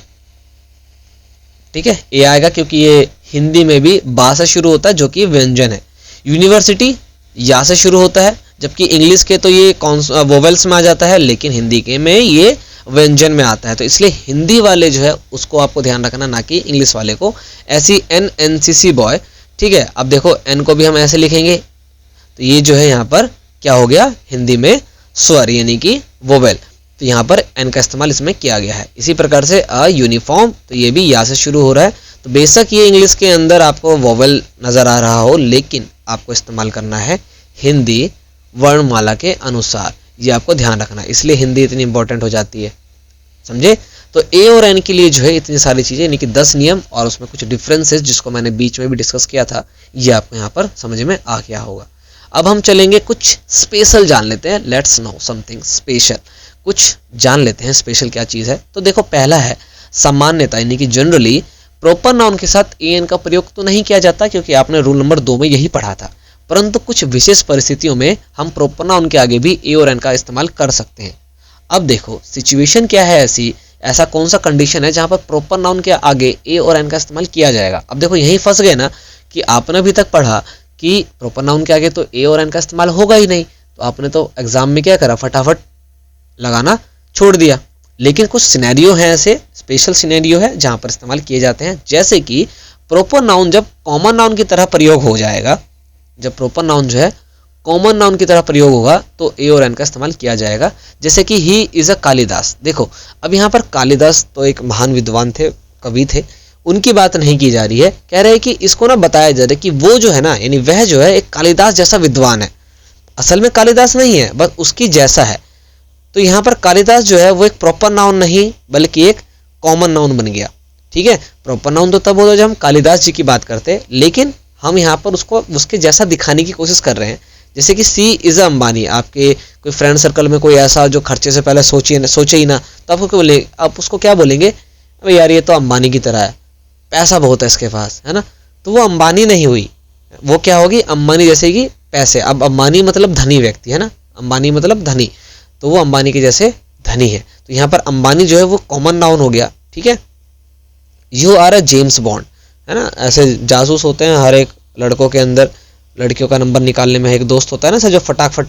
ठीक है, ए आएगा क्योंकि ये हिंदी में भी बा से शुरू होता है जो कि व्यंजन है। यूनिवर्सिटी या से शुरू होता है, जबकि इंग्लिश के तो ये वोवेल्स में आ जाता है, लेकिन हिंदी के में ये व्यंजन में आता है। तो इसलिए हिंदी वाले जो है उसको आपको ध्यान रखना, ना कि इंग्लिश वाले को। ऐसी एन एन सी सी बॉय, ठीक है। अब देखो एन को भी हम ऐसे लिखेंगे, तो ये जो है यहाँ पर क्या हो गया, हिंदी में स्वर यानी कि वोवेल, तो यहाँ पर एन का इस्तेमाल इसमें किया गया है। इसी प्रकार से अ यूनिफॉर्म, तो ये भी या से शुरू हो रहा है। तो बेशक ये इंग्लिश के अंदर आपको वोवेल नजर आ रहा हो, लेकिन आपको इस्तेमाल करना है हिंदी वर्णमाला के अनुसार, ये आपको ध्यान रखना है, इसलिए हिंदी इतनी इंपॉर्टेंट हो जाती है, समझे। तो ए और एन के लिए जो है इतनी सारी चीजें, यानी कि 10 नियम और उसमें कुछ डिफरेंसेस जिसको मैंने बीच में भी डिस्कस किया था, ये आपको यहाँ पर समझ में आ गया होगा। अब हम चलेंगे कुछ स्पेशल जान लेते हैं, लेट्स नो समथिंग स्पेशल, कुछ जान लेते हैं स्पेशल क्या चीज़ है। तो देखो पहला है सामान्यता, यानी कि जनरली प्रॉपर नाउन के साथ ए एन का प्रयोग तो नहीं किया जाता, क्योंकि आपने रूल नंबर 2 में यही पढ़ा था, परंतु कुछ विशेष परिस्थितियों में हम प्रॉपर नाउन के आगे भी ए और एन का इस्तेमाल कर सकते हैं। अब देखो सिचुएशन क्या है ऐसी, ऐसा कौन सा कंडीशन है जहां पर प्रॉपर नाउन के आगे ए और एन का इस्तेमाल किया जाएगा। अब देखो यही फंस गए ना कि आपने अभी तक पढ़ा कि प्रॉपर नाउन के आगे तो ए और एन का इस्तेमाल होगा ही नहीं, तो आपने तो एग्जाम में क्या करा, फटाफट लगाना छोड़ दिया। लेकिन कुछ सिनेरियो है, ऐसे स्पेशल सिनेरियो है जहां पर इस्तेमाल किए जाते हैं, जैसे कि प्रॉपर नाउन जब कॉमन नाउन की तरह प्रयोग हो जाएगा, जब प्रॉपर नाउन जो है कॉमन नाउन की तरह प्रयोग होगा तो ए और एन का इस्तेमाल किया जाएगा। जैसे कि ही इज अ कालिदास। देखो अब यहाँ पर कालिदास तो एक महान विद्वान थे, कवि थे, उनकी बात नहीं की जा रही है, कह रहे हैं कि इसको ना बताया जा रहा है कि वो जो है ना, यानी वह जो है एक कालिदास जैसा विद्वान है। असल में कालिदास नहीं है, बस उसकी जैसा है। तो यहाँ पर कालिदास जो है वो एक प्रॉपर नाउन नहीं बल्कि एक कॉमन नाउन बन गया। ठीक है, प्रॉपर नाउन तो तब होता है जब हम कालिदास जी की बात करते हैं, लेकिन हम यहाँ पर उसको उसके जैसा दिखाने की कोशिश कर रहे हैं। जैसे कि सी इज अ अंबानी, आपके कोई फ्रेंड सर्कल में कोई ऐसा जो खर्चे से पहले सोचे ही ना, तो आपको क्या बोलेंगे, आप उसको क्या बोलेंगे, अबे यार ये तो अंबानी की तरह है, पैसा बहुत है इसके पास, है ना। तो वो अंबानी नहीं हुई, वो क्या होगी, अंबानी जैसे कि पैसे। अब अंबानी मतलब धनी व्यक्ति है ना, अंबानी मतलब धनी, तो वो अंबानी के जैसे धनी है। तो यहाँ पर अंबानी जो है वो कॉमन नाउन हो गया। ठीक है, you are a James Bond, है ना, ऐसे जासूस होते हैं हर एक लड़कों के अंदर, लड़कियों का नंबर निकालने में एक दोस्त होता है ना सर, जो फटाफट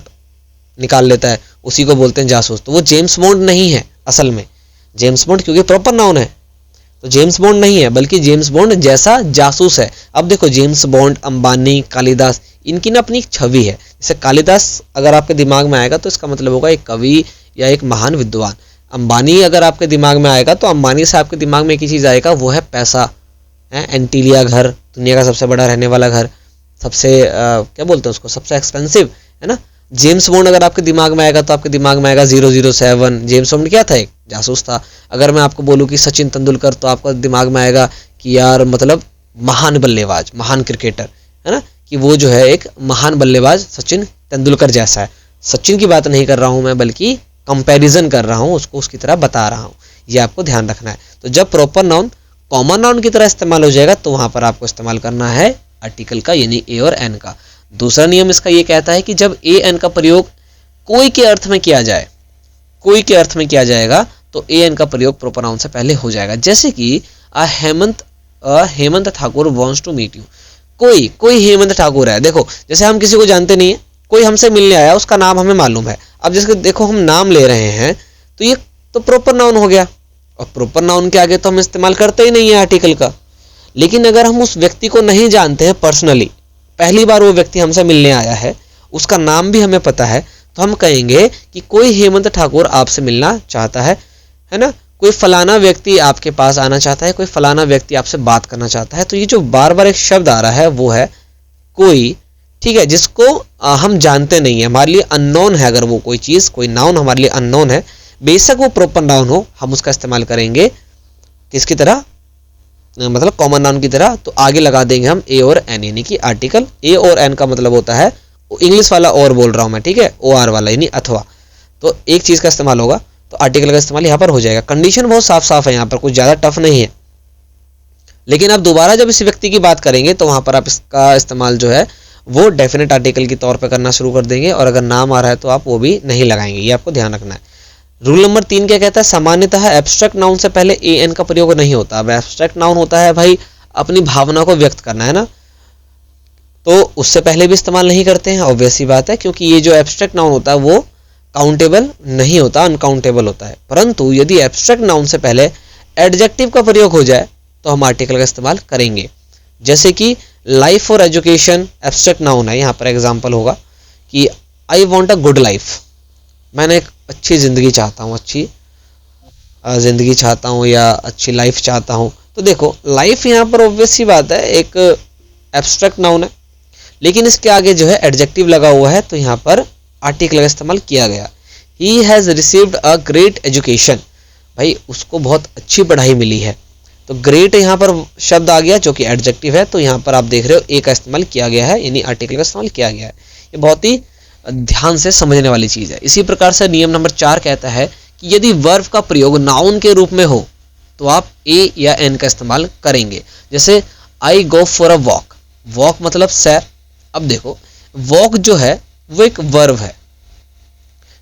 निकाल लेता है, उसी को बोलते हैं जासूस। तो वो जेम्स बॉन्ड नहीं है असल में, जेम्स बॉन्ड क्योंकि प्रॉपर नाउन है तो जेम्स बॉन्ड नहीं है, बल्कि जेम्स बॉन्ड जैसा जासूस है। अब देखो जेम्स बॉन्ड, अंबानी, कालिदास, इनकी ना अपनी एक छवि है। जैसे कालिदास अगर आपके दिमाग में आएगा तो इसका मतलब होगा एक कवि या एक महान विद्वान। अंबानी अगर आपके दिमाग में आएगा तो अंबानी से आपके दिमाग में एक ही चीज़ आएगा, वो है पैसा, है एंटीलिया घर, दुनिया का सबसे बड़ा रहने वाला घर, सबसे क्या बोलते हैं उसको, सबसे एक्सपेंसिव, है ना। जेम्स बॉन्ड अगर आपके दिमाग में आएगा तो आपके दिमाग में आएगा 007। जेम्स बॉन्ड क्या था, एक जासूस था। अगर मैं आपको बोलूँ कि सचिन तेंदुलकर, तो आपका दिमाग में आएगा कि यार मतलब महान बल्लेबाज, महान क्रिकेटर, है ना, कि वो जो है एक महान बल्लेबाज सचिन तेंदुलकर जैसा है। सचिन की बात नहीं कर रहा हूँ मैं, बल्कि कंपैरिजन कर रहा हूँ, उसको उसकी तरह बता रहा हूँ, ये आपको ध्यान रखना है। तो जब प्रॉपर नाउन कॉमन नाउन की तरह इस्तेमाल हो जाएगा तो वहां पर आपको इस्तेमाल करना है आर्टिकल का, यानी ए और एन का। दूसरा नियम इसका ये कहता है कि जब ए एन का प्रयोग कोई के अर्थ में किया जाए, कोई के अर्थ में किया जाएगा तो ए एन का प्रयोग प्रॉपर नाउन से पहले हो जाएगा। जैसे कि Hemant Thakur wants to meet you. कोई हेमंत ठाकुर है। देखो जैसे हम किसी को जानते नहीं है, कोई हमसे मिलने आया, उसका नाम हमें मालूम है। अब जैसे देखो हम नाम ले रहे हैं तो ये तो प्रॉपर नाउन हो गया, और प्रॉपर नाउन के आगे तो हम इस्तेमाल करते ही नहीं है आर्टिकल का। लेकिन अगर हम उस व्यक्ति को नहीं जानते हैं पर्सनली, पहली बार वो व्यक्ति हमसे मिलने आया है, उसका नाम भी हमें पता है, तो हम कहेंगे कि कोई हेमंत ठाकुर आपसे मिलना चाहता है ना, कोई फलाना व्यक्ति आपके पास आना चाहता है, कोई फलाना व्यक्ति आपसे बात करना चाहता है। तो ये जो बार बार एक शब्द आ रहा है वो है कोई, ठीक है, जिसको हम जानते नहीं है, हमारे लिए अननोन है। अगर वो कोई चीज़, कोई नाउन हमारे लिए अननोन है, बेशक वो प्रॉपर नाउन हो, हम उसका इस्तेमाल करेंगे किसकी तरह, मतलब कॉमन नाउन की तरह। तो आगे लगा देंगे हम ए और एन, यानी कि आर्टिकल। ए और एन का मतलब होता है, इंग्लिश वाला और बोल रहा हूं मैं, ठीक है, ओ आर वाला, यानी अथवा। तो एक चीज़ का इस्तेमाल होगा तो आर्टिकल का इस्तेमाल यहाँ पर हो जाएगा। कंडीशन बहुत साफ साफ है, यहाँ पर कुछ ज़्यादा टफ नहीं है। लेकिन आप दोबारा जब इस व्यक्ति की बात करेंगे तो वहाँ पर आप इसका इस्तेमाल जो है वो डेफिनेट आर्टिकल के तौर पे करना शुरू कर देंगे, और अगर नाम आ रहा है तो आप वो भी नहीं लगाएंगे, ये आपको ध्यान रखना है। रूल नंबर 3 क्या कहता है, सामान्यतः एब्स्ट्रैक्ट नाउन से पहले ए एन का प्रयोग नहीं होता। अब एब्स्ट्रैक्ट नाउन होता है भाई अपनी भावना को व्यक्त करना, है ना, तो उससे पहले भी इस्तेमाल नहीं करते हैं, ऑब्वियस सी बात है, क्योंकि ये जो एब्स्ट्रैक्ट नाउन होता है वो काउंटेबल नहीं होता, अनकाउंटेबल होता है। परंतु यदि एब्स्ट्रैक्ट नाउन से पहले एडजेक्टिव का प्रयोग हो जाए तो हम आर्टिकल का इस्तेमाल करेंगे। जैसे कि लाइफ और एजुकेशन एब्स्ट्रैक्ट नाउन है, यहाँ पर एग्जाम्पल होगा कि I want a good life, मैंने एक अच्छी ज़िंदगी चाहता हूँ, अच्छी ज़िंदगी चाहता हूँ या अच्छी लाइफ चाहता हूँ। तो देखो लाइफ यहाँ पर ऑब्वियस सी बात है एक एब्स्ट्रैक्ट नाउन है, लेकिन इसके आगे जो है एडजेक्टिव लगा हुआ है, तो यहाँ पर आर्टिकल का इस्तेमाल किया गया। He has received a great education, भाई उसको बहुत अच्छी पढ़ाई मिली है। तो ग्रेट यहाँ पर शब्द आ गया जो कि एडजेक्टिव है, तो यहाँ पर आप देख रहे हो ए का इस्तेमाल किया गया है, यानी आर्टिकल का इस्तेमाल किया गया है। ये बहुत ही ध्यान से समझने वाली चीज़ है। इसी प्रकार से नियम नंबर 4 कहता है कि यदि वर्ब का प्रयोग नाउन के रूप में हो तो आप ए या एन का इस्तेमाल करेंगे। जैसे I go for a walk, walk मतलब सैर। अब देखो वॉक जो है वो एक वर्ब है,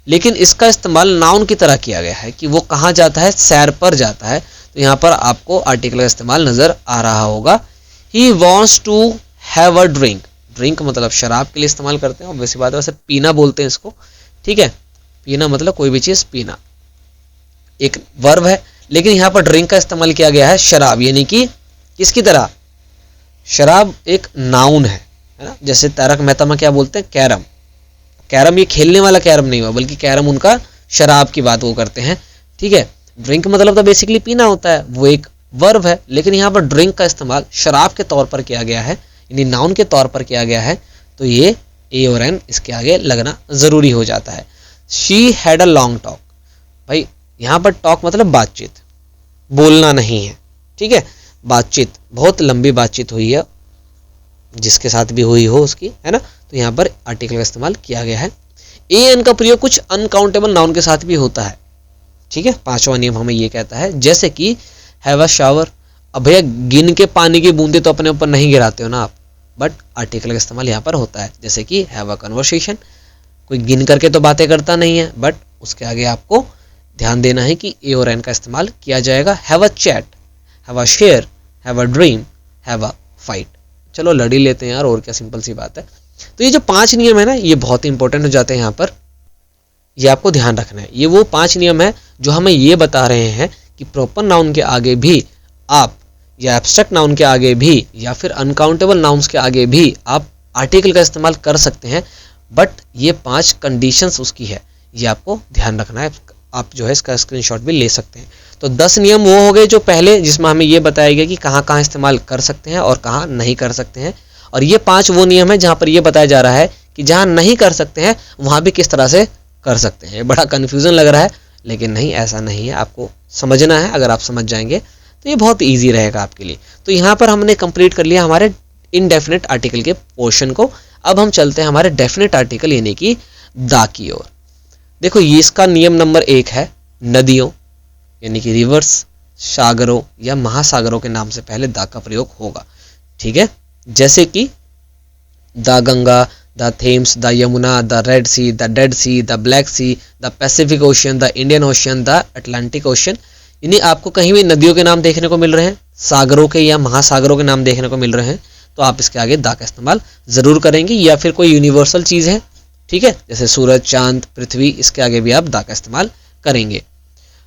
लेकिन इसका इस्तेमाल नाउन की तरह किया गया है कि वो कहाँ जाता है, सैर पर जाता है। तो यहाँ पर आपको आर्टिकल का इस्तेमाल नजर आ रहा होगा। He wants to have a drink, drink मतलब शराब के लिए इस्तेमाल करते हैं, वैसी बात है, वैसे पीना बोलते हैं इसको, ठीक है। पीना मतलब कोई भी चीज़ पीना, एक वर्ब है, लेकिन यहाँ पर ड्रिंक का इस्तेमाल किया गया है शराब, यानी कि किसकी तरह, शराब एक नाउन है ना। जैसे तारक मेहता में क्या बोलते हैं, कैरम, कैरम ये खेलने वाला कैरम नहीं हुआ, बल्कि कैरम उनका शराब की बात वो करते हैं, ठीक है। ड्रिंक मतलब तो बेसिकली पीना होता है, वो एक वर्ब है, लेकिन यहाँ पर ड्रिंक का इस्तेमाल शराब के तौर पर किया गया है, यानी नाउन के तौर पर किया गया है, तो ये ए और एन इसके आगे लगना ज़रूरी हो जाता है। She had a long talk, भाई यहाँ पर टॉक मतलब बातचीत, बोलना नहीं है, ठीक है, बातचीत, बहुत लंबी बातचीत हुई है, जिसके साथ भी हुई हो उसकी, है ना, तो यहाँ पर आर्टिकल का इस्तेमाल किया गया है। ए एन का प्रयोग कुछ अनकाउंटेबल नाउन के साथ भी होता है, ठीक है। पांचवा नियम हमें ये कहता है, जैसे कि हैव अ शावर, अब भैया गिन के पानी की बूंदे तो अपने ऊपर नहीं गिराते हो ना आप, बट आर्टिकल का इस्तेमाल यहाँ पर होता है। जैसे कि हैव अ कन्वर्सेशन, कोई गिन करके तो बातें करता नहीं है, बट उसके आगे आपको ध्यान देना है कि ए और एन का इस्तेमाल किया जाएगा। Have a chat, have a share, have a dream, have a fight. चलो लड़ ही लेते हैं यार, और क्या, सिंपल सी बात है। तो ये जो 5 नियम है ना, ये बहुत इंपॉर्टेंट हो जाते हैं यहाँ पर, ये आपको ध्यान रखना है। ये वो 5 नियम है जो हमें ये बता रहे हैं कि प्रॉपर नाउन के आगे भी आप, या एब्स्ट्रैक्ट नाउन के आगे भी, या फिर अनकाउंटेबल नाउन्स के आगे भी आप आर्टिकल का इस्तेमाल कर सकते हैं, बट ये 5 कंडीशंस उसकी है, ये आपको ध्यान रखना है। आप जो है इसका स्क्रीनशॉट भी ले सकते हैं। तो 10 नियम वो हो गए जो पहले, जिसमें हमें ये बताया गया कि कहाँ कहाँ इस्तेमाल कर सकते हैं और कहाँ नहीं कर सकते हैं, और ये 5 वो नियम है जहाँ पर ये बताया जा रहा है कि जहाँ नहीं कर सकते हैं वहाँ भी किस तरह से कर सकते हैं। बड़ा कन्फ्यूजन लग रहा है, लेकिन नहीं, ऐसा नहीं है, आपको समझना है। अगर आप समझ जाएंगे तो ये बहुत ईजी रहेगा आपके लिए। तो यहाँ पर हमने कंप्लीट कर लिया हमारे इनडेफिनेट आर्टिकल के पोर्शन को। अब हम चलते हैं हमारे डेफिनेट आर्टिकल यानी कि दा की ओर। देखो ये इसका नियम नंबर 1 है, नदियों यानी कि रिवर्स, सागरों या महासागरों के नाम से पहले दा का प्रयोग होगा, ठीक है। जैसे कि the Ganga, the Thames, the Yamuna, the Red Sea, the Dead Sea, the Black Sea, the Pacific Ocean, the Indian Ocean, the Atlantic Ocean. यानी आपको कहीं भी नदियों के नाम देखने को मिल रहे हैं, सागरों के या महासागरों के नाम देखने को मिल रहे हैं, तो आप इसके आगे दा का इस्तेमाल जरूर करेंगे। या फिर कोई यूनिवर्सल चीज़ है, ठीक है, जैसे सूरज, चांद, पृथ्वी, इसके आगे भी आप दा का इस्तेमाल करेंगे।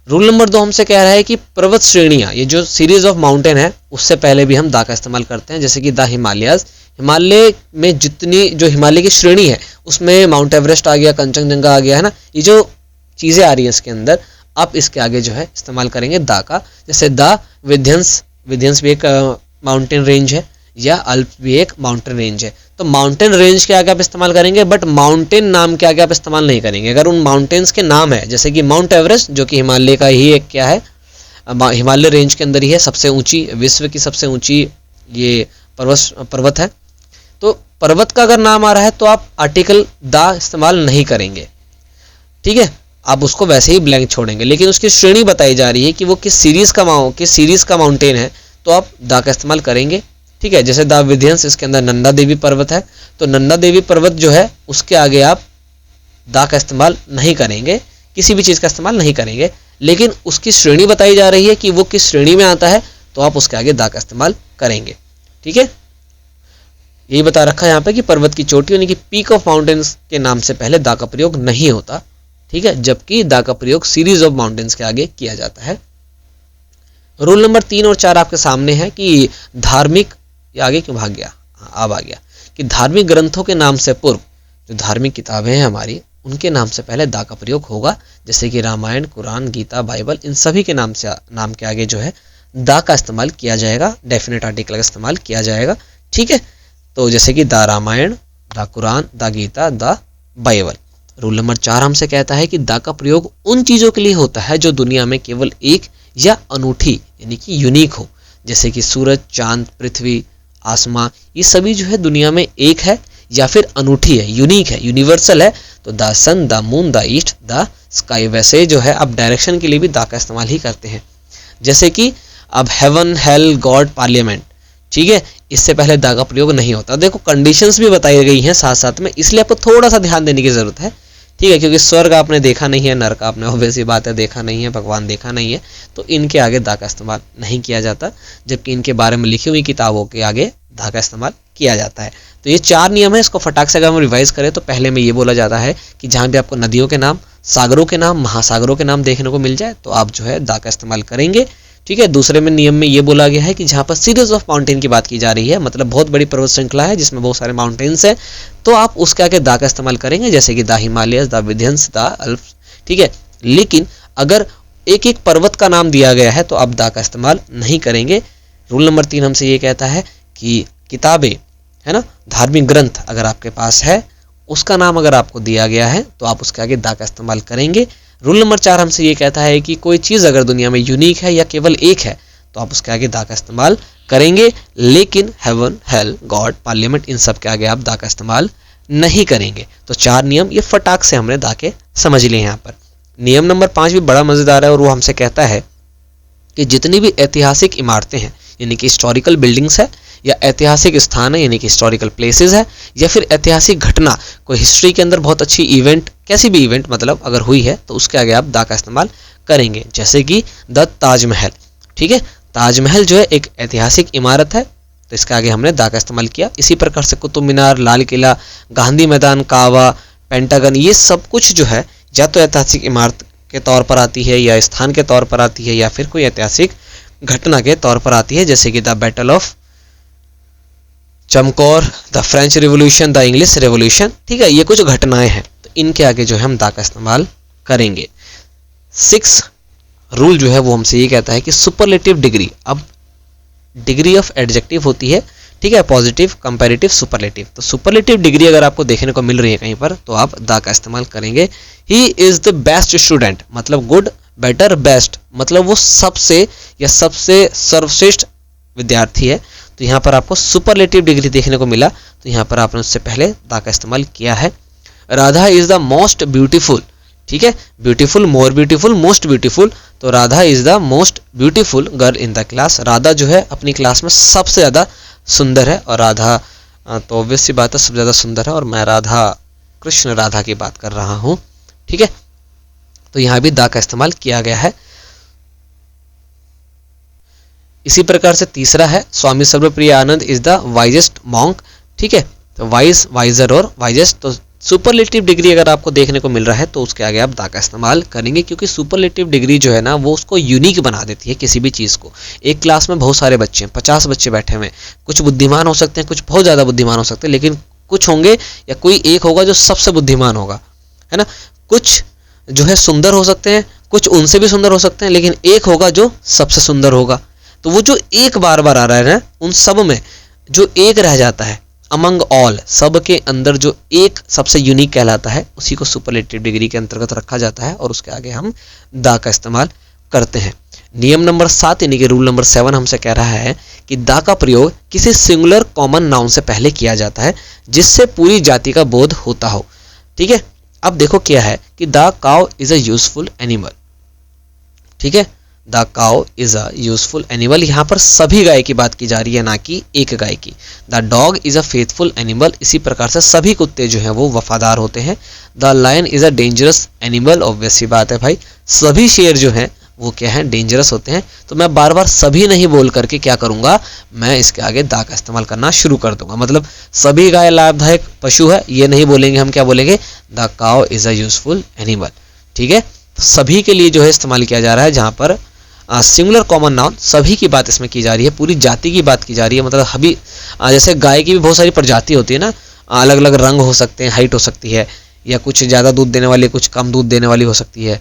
रूल नंबर 2 हमसे कह रहा है कि पर्वत श्रेणियाँ, ये जो सीरीज ऑफ माउंटेन है, उससे पहले भी हम दा का इस्तेमाल करते हैं। जैसे कि द हिमालयाज, हिमालय में जितनी जो हिमालय की श्रेणी है उसमें माउंट एवरेस्ट आ गया, कंचनजंगा आ गया, है ना, ये जो चीज़ें आ रही हैं इसके अंदर, आप इसके आगे जो है इस्तेमाल करेंगे दा का। जैसे द विंध्यंस, विंध्यंस भी एक माउंटेन रेंज है, या अल्प भी एक माउंटेन रेंज है। तो माउंटेन रेंज के आगे आप इस्तेमाल करेंगे, बट माउंटेन नाम के आगे आप इस्तेमाल नहीं करेंगे। अगर उन माउंटेन्स के नाम है, जैसे कि माउंट एवरेस्ट जो कि हिमालय का ही एक क्या है, हिमालय रेंज के अंदर ही है, सबसे ऊंची, विश्व की सबसे ऊंची ये पर्वत है, तो पर्वत का अगर नाम आ रहा है तो आप आर्टिकल दा इस्तेमाल नहीं करेंगे, ठीक है, आप उसको वैसे ही ब्लैंक छोड़ेंगे। लेकिन उसकी श्रेणी बताई जा रही है कि वो किस सीरीज का माउंटेन है, तो आप दा का इस्तेमाल करेंगे, ठीक है। जैसे द विंध्यंस, इसके अंदर नंदा देवी पर्वत है, तो नंदा देवी पर्वत जो है उसके आगे आप दा का इस्तेमाल नहीं करेंगे, किसी भी चीज़ का इस्तेमाल नहीं करेंगे। लेकिन उसकी श्रेणी बताई जा रही है कि वो किस श्रेणी में आता है, तो आप उसके आगे दा का इस्तेमाल करेंगे, ठीक है। यही बता रखा है यहाँ पे कि पर्वत की चोटी यानी कि पीक ऑफ माउंटेन्स के नाम से पहले दा का प्रयोग नहीं होता, ठीक है, जबकि दा का प्रयोग सीरीज ऑफ माउंटेन्स के आगे किया जाता है। रूल नंबर 3 और 4 आपके सामने है कि धार्मिक, ये आगे क्यों भाग गया, अब आ गया, कि धार्मिक ग्रंथों के नाम से पूर्व, जो धार्मिक किताबें हैं हमारी, उनके नाम से पहले दा का प्रयोग होगा। जैसे कि रामायण, कुरान, गीता, बाइबल, इन सभी के नाम के आगे जो है दा का इस्तेमाल किया जाएगा, डेफिनेट आर्टिकल का इस्तेमाल किया जाएगा, ठीक है। तो जैसे कि the Ramayana, the Quran, the Gita, the Bible. Rule number 4 हमसे कहता है कि दा का प्रयोग उन चीज़ों के लिए होता है जो दुनिया में केवल एक या अनूठी यानी कि यूनिक हो। जैसे कि सूरज, चांद, पृथ्वी, आसमां, ये सभी जो है दुनिया में एक है या फिर अनूठी है, यूनिक है, यूनिवर्सल है। तो the sun, the moon, the east, the sky. वैसे जो है आप डायरेक्शन के लिए भी दा का इस्तेमाल ही करते हैं। जैसे कि अब हेवन, हेल, गॉड, पार्लियामेंट, ठीक है, इससे पहले दा का प्रयोग नहीं होता। देखो कंडीशंस भी बताई गई हैं साथ साथ में, इसलिए आपको थोड़ा सा ध्यान देने की जरूरत है, ठीक है, क्योंकि स्वर्ग आपने देखा नहीं है, नरक आपने ऑब्वियसली बात है देखा नहीं है, भगवान देखा नहीं है, तो इनके आगे दा का इस्तेमाल नहीं किया जाता, जबकि इनके बारे में लिखी हुई किताबों के आगे दा का इस्तेमाल किया जाता है। तो ये 4 नियम है, इसको फटाक से अगर हम रिवाइज करें तो पहले में ये बोला जाता है कि जहाँ भी आपको नदियों के नाम, सागरों के नाम, महासागरों के नाम देखने को मिल जाए तो आप जो है दा का इस्तेमाल करेंगे। ठीक है। दूसरे में नियम में ये बोला गया है कि जहाँ पर सीरीज ऑफ माउंटेन की बात की जा रही है, मतलब बहुत बड़ी पर्वत श्रृंखला है जिसमें बहुत सारे माउंटेन्स है, तो आप उसके आगे दा का इस्तेमाल करेंगे, जैसे कि दा हिमालयस, दा विंध्यस, दा अल्प्स। ठीक है। लेकिन अगर एक एक पर्वत का नाम दिया गया है तो आप दा का इस्तेमाल नहीं करेंगे। रूल नंबर 3 हमसे ये कहता है कि किताबें, है ना, धार्मिक ग्रंथ अगर आपके पास है, उसका नाम अगर आपको दिया गया है तो आप उसके आगे दा का इस्तेमाल करेंगे। रूल नंबर 4 हमसे ये कहता है कि कोई चीज़ अगर दुनिया में यूनिक है या केवल एक है तो आप उसके आगे दा का इस्तेमाल करेंगे, लेकिन हेवन, हेल, गॉड, पार्लियामेंट, इन सब के आगे आप दा का इस्तेमाल नहीं करेंगे। तो 4 नियम ये फटाक से हमने दा के समझ लिए यहाँ पर। नियम नंबर 5 भी बड़ा मज़ेदार है और वो हमसे कहता है कि जितनी भी ऐतिहासिक इमारतें हैं, यानी कि हिस्टोरिकल बिल्डिंग्स है, या ऐतिहासिक स्थान है यानी कि हिस्टोरिकल प्लेसेस है, या फिर ऐतिहासिक घटना, कोई हिस्ट्री के अंदर बहुत अच्छी इवेंट, कैसी भी इवेंट मतलब अगर हुई है तो उसके आगे आप दा का इस्तेमाल करेंगे, जैसे कि द ताजमहल। ठीक है। ताजमहल जो है एक ऐतिहासिक इमारत है तो इसके आगे हमने दा का इस्तेमाल किया। इसी प्रकार से कुतुब मीनार, लाल किला, गांधी मैदान, काबा, पेंटागन, ये सब कुछ जो है या तो ऐतिहासिक इमारत के तौर पर आती है, या स्थान के तौर पर आती है, या फिर कोई ऐतिहासिक घटना के तौर पर आती है, जैसे कि the battle of Chamkaur, the French revolution, the English revolution. ठीक है। ये कुछ घटनाएं हैं तो इनके आगे जो है हम दा का इस्तेमाल करेंगे। 6 रूल जो है वो हमसे ये कहता है कि सुपरलेटिव डिग्री, अब डिग्री ऑफ एडजेक्टिव होती है, ठीक है, पॉजिटिव, कंपैरेटिव, सुपरलेटिव। तो सुपरलेटिव डिग्री अगर आपको देखने को मिल रही है कहीं पर तो आप दा का इस्तेमाल करेंगे। He is the best student, मतलब गुड, बेटर, बेस्ट, मतलब वो सबसे या सबसे सर्वश्रेष्ठ विद्यार्थी है। तो यहाँ पर आपको सुपरलेटिव डिग्री देखने को मिला तो यहाँ पर आपने उससे पहले दा का इस्तेमाल किया है। Radha is the most beautiful, ठीक है, beautiful, more beautiful, most beautiful. तो Radha is the most beautiful girl in the class. Radha जो है अपनी क्लास में सबसे ज़्यादा सुंदर है, और राधा तो ऑब्वियस सी बात है सबसे ज़्यादा सुंदर है, और मैं राधा, कृष्ण राधा की बात कर रहा हूँ। ठीक है। तो यहाँ भी दा का इस्तेमाल किया गया है। इसी प्रकार से तीसरा है स्वामी सर्वप्रिय आनंद इज द वाइजेस्ट मॉन्क। ठीक है। तो वाइज, वाइजर और वाइजेस्ट, तो सुपरलेटिव डिग्री अगर आपको देखने को मिल रहा है तो उसके आगे आप दा का इस्तेमाल करेंगे, क्योंकि सुपरलेटिव डिग्री जो है ना वो उसको यूनिक बना देती है किसी भी चीज़ को। एक क्लास में बहुत सारे बच्चे हैं, 50 बच्चे बैठे हुए हैं, कुछ बुद्धिमान हो सकते हैं, कुछ बहुत ज़्यादा बुद्धिमान हो सकते हैं, लेकिन कुछ होंगे या कोई एक होगा जो सबसे बुद्धिमान होगा, है ना। कुछ जो है सुंदर हो सकते हैं, कुछ उनसे भी सुंदर हो सकते हैं, लेकिन एक होगा जो सबसे सुंदर होगा। तो वो जो एक बार बार आ रहा है ना, उन सब में जो एक रह जाता है, अमंग ऑल, सब के अंदर जो एक सबसे यूनिक कहलाता है, उसी को सुपरलेटिव डिग्री के अंतर्गत रखा जाता है, और उसके आगे हम दा का इस्तेमाल करते हैं। नियम नंबर 7 यानी कि रूल नंबर 7 हमसे कह रहा है कि दा का प्रयोग किसी सिंगुलर कॉमन नाउन से पहले किया जाता है जिससे पूरी जाति का बोध होता हो। ठीक है। अब देखो क्या है कि the cow is a useful animal. ठीक है। The cow is a useful animal, यहाँ पर सभी गाय की बात की जा रही है, ना कि एक गाय की। The dog is a faithful animal, इसी प्रकार से सभी कुत्ते जो हैं वो वफादार होते हैं। The lion is a dangerous animal, obvious सी बात है भाई, सभी शेर जो हैं वो क्या है, डेंजरस होते हैं। तो मैं बार बार सभी नहीं बोल करके क्या करूंगा, मैं इसके आगे दा का इस्तेमाल करना शुरू कर दूंगा। मतलब सभी गाय लाभदायक पशु है ये नहीं बोलेंगे, हम क्या बोलेंगे, the cow is a useful animal. ठीक है। तो सभी के लिए जो है इस्तेमाल किया जा रहा है, जहाँ पर सिंगुलर कॉमन नाउन, सभी की बात इसमें की जा रही है, पूरी जाति की बात की जा रही है। मतलब अभी जैसे गाय की भी बहुत सारी प्रजाति होती है ना, अलग अलग रंग हो सकते हैं, हाइट हो सकती है, या कुछ ज़्यादा दूध देने वाली, कुछ कम दूध देने वाली हो सकती है।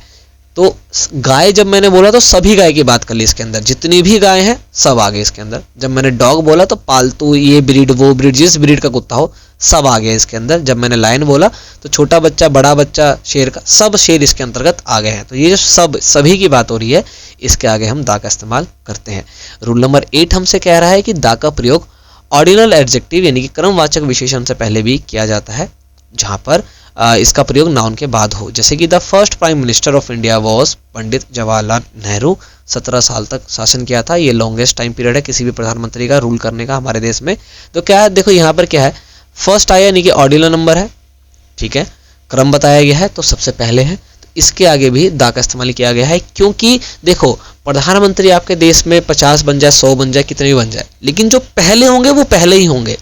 तो गाय जब मैंने बोला तो सभी गाय की बात कर ली, इसके अंदर जितनी भी गाय हैं सब आ गए इसके अंदर। जब मैंने डॉग बोला तो पालतू, ये ब्रीड, वो ब्रीड, जिस ब्रीड का कुत्ता हो सब आ गया इसके अंदर। जब मैंने लायन बोला तो छोटा बच्चा, बड़ा बच्चा, शेर का, सब शेर इसके अंतर्गत आ गए हैं। तो ये जो सभी की बात हो रही है, इसके आगे हम दा का इस्तेमाल करते हैं। रूल नंबर 8 हमसे कह रहा है कि दा का प्रयोग ऑर्डिनल एडजेक्टिव यानी कि क्रमवाचक विशेषण से पहले भी किया जाता है, जहाँ पर इसका प्रयोग नाउन के बाद हो। जैसे कि the first prime minister of India was Pandit Jawaharlal Nehru, 17 साल तक शासन किया था। ये लॉन्गेस्ट टाइम पीरियड है किसी भी प्रधानमंत्री का रूल करने का हमारे देश में। तो क्या है, देखो यहाँ पर क्या है, फर्स्ट आया यानी कि ऑर्डिनल नंबर है, ठीक है, क्रम बताया गया है तो सबसे पहले है। तो इसके आगे भी दा का इस्तेमाल किया गया है, क्योंकि देखो प्रधानमंत्री आपके देश में 50 बन जाए, 100 बन जाए, कितने भी बन जाए, लेकिन जो पहले होंगे वो पहले ही होंगे,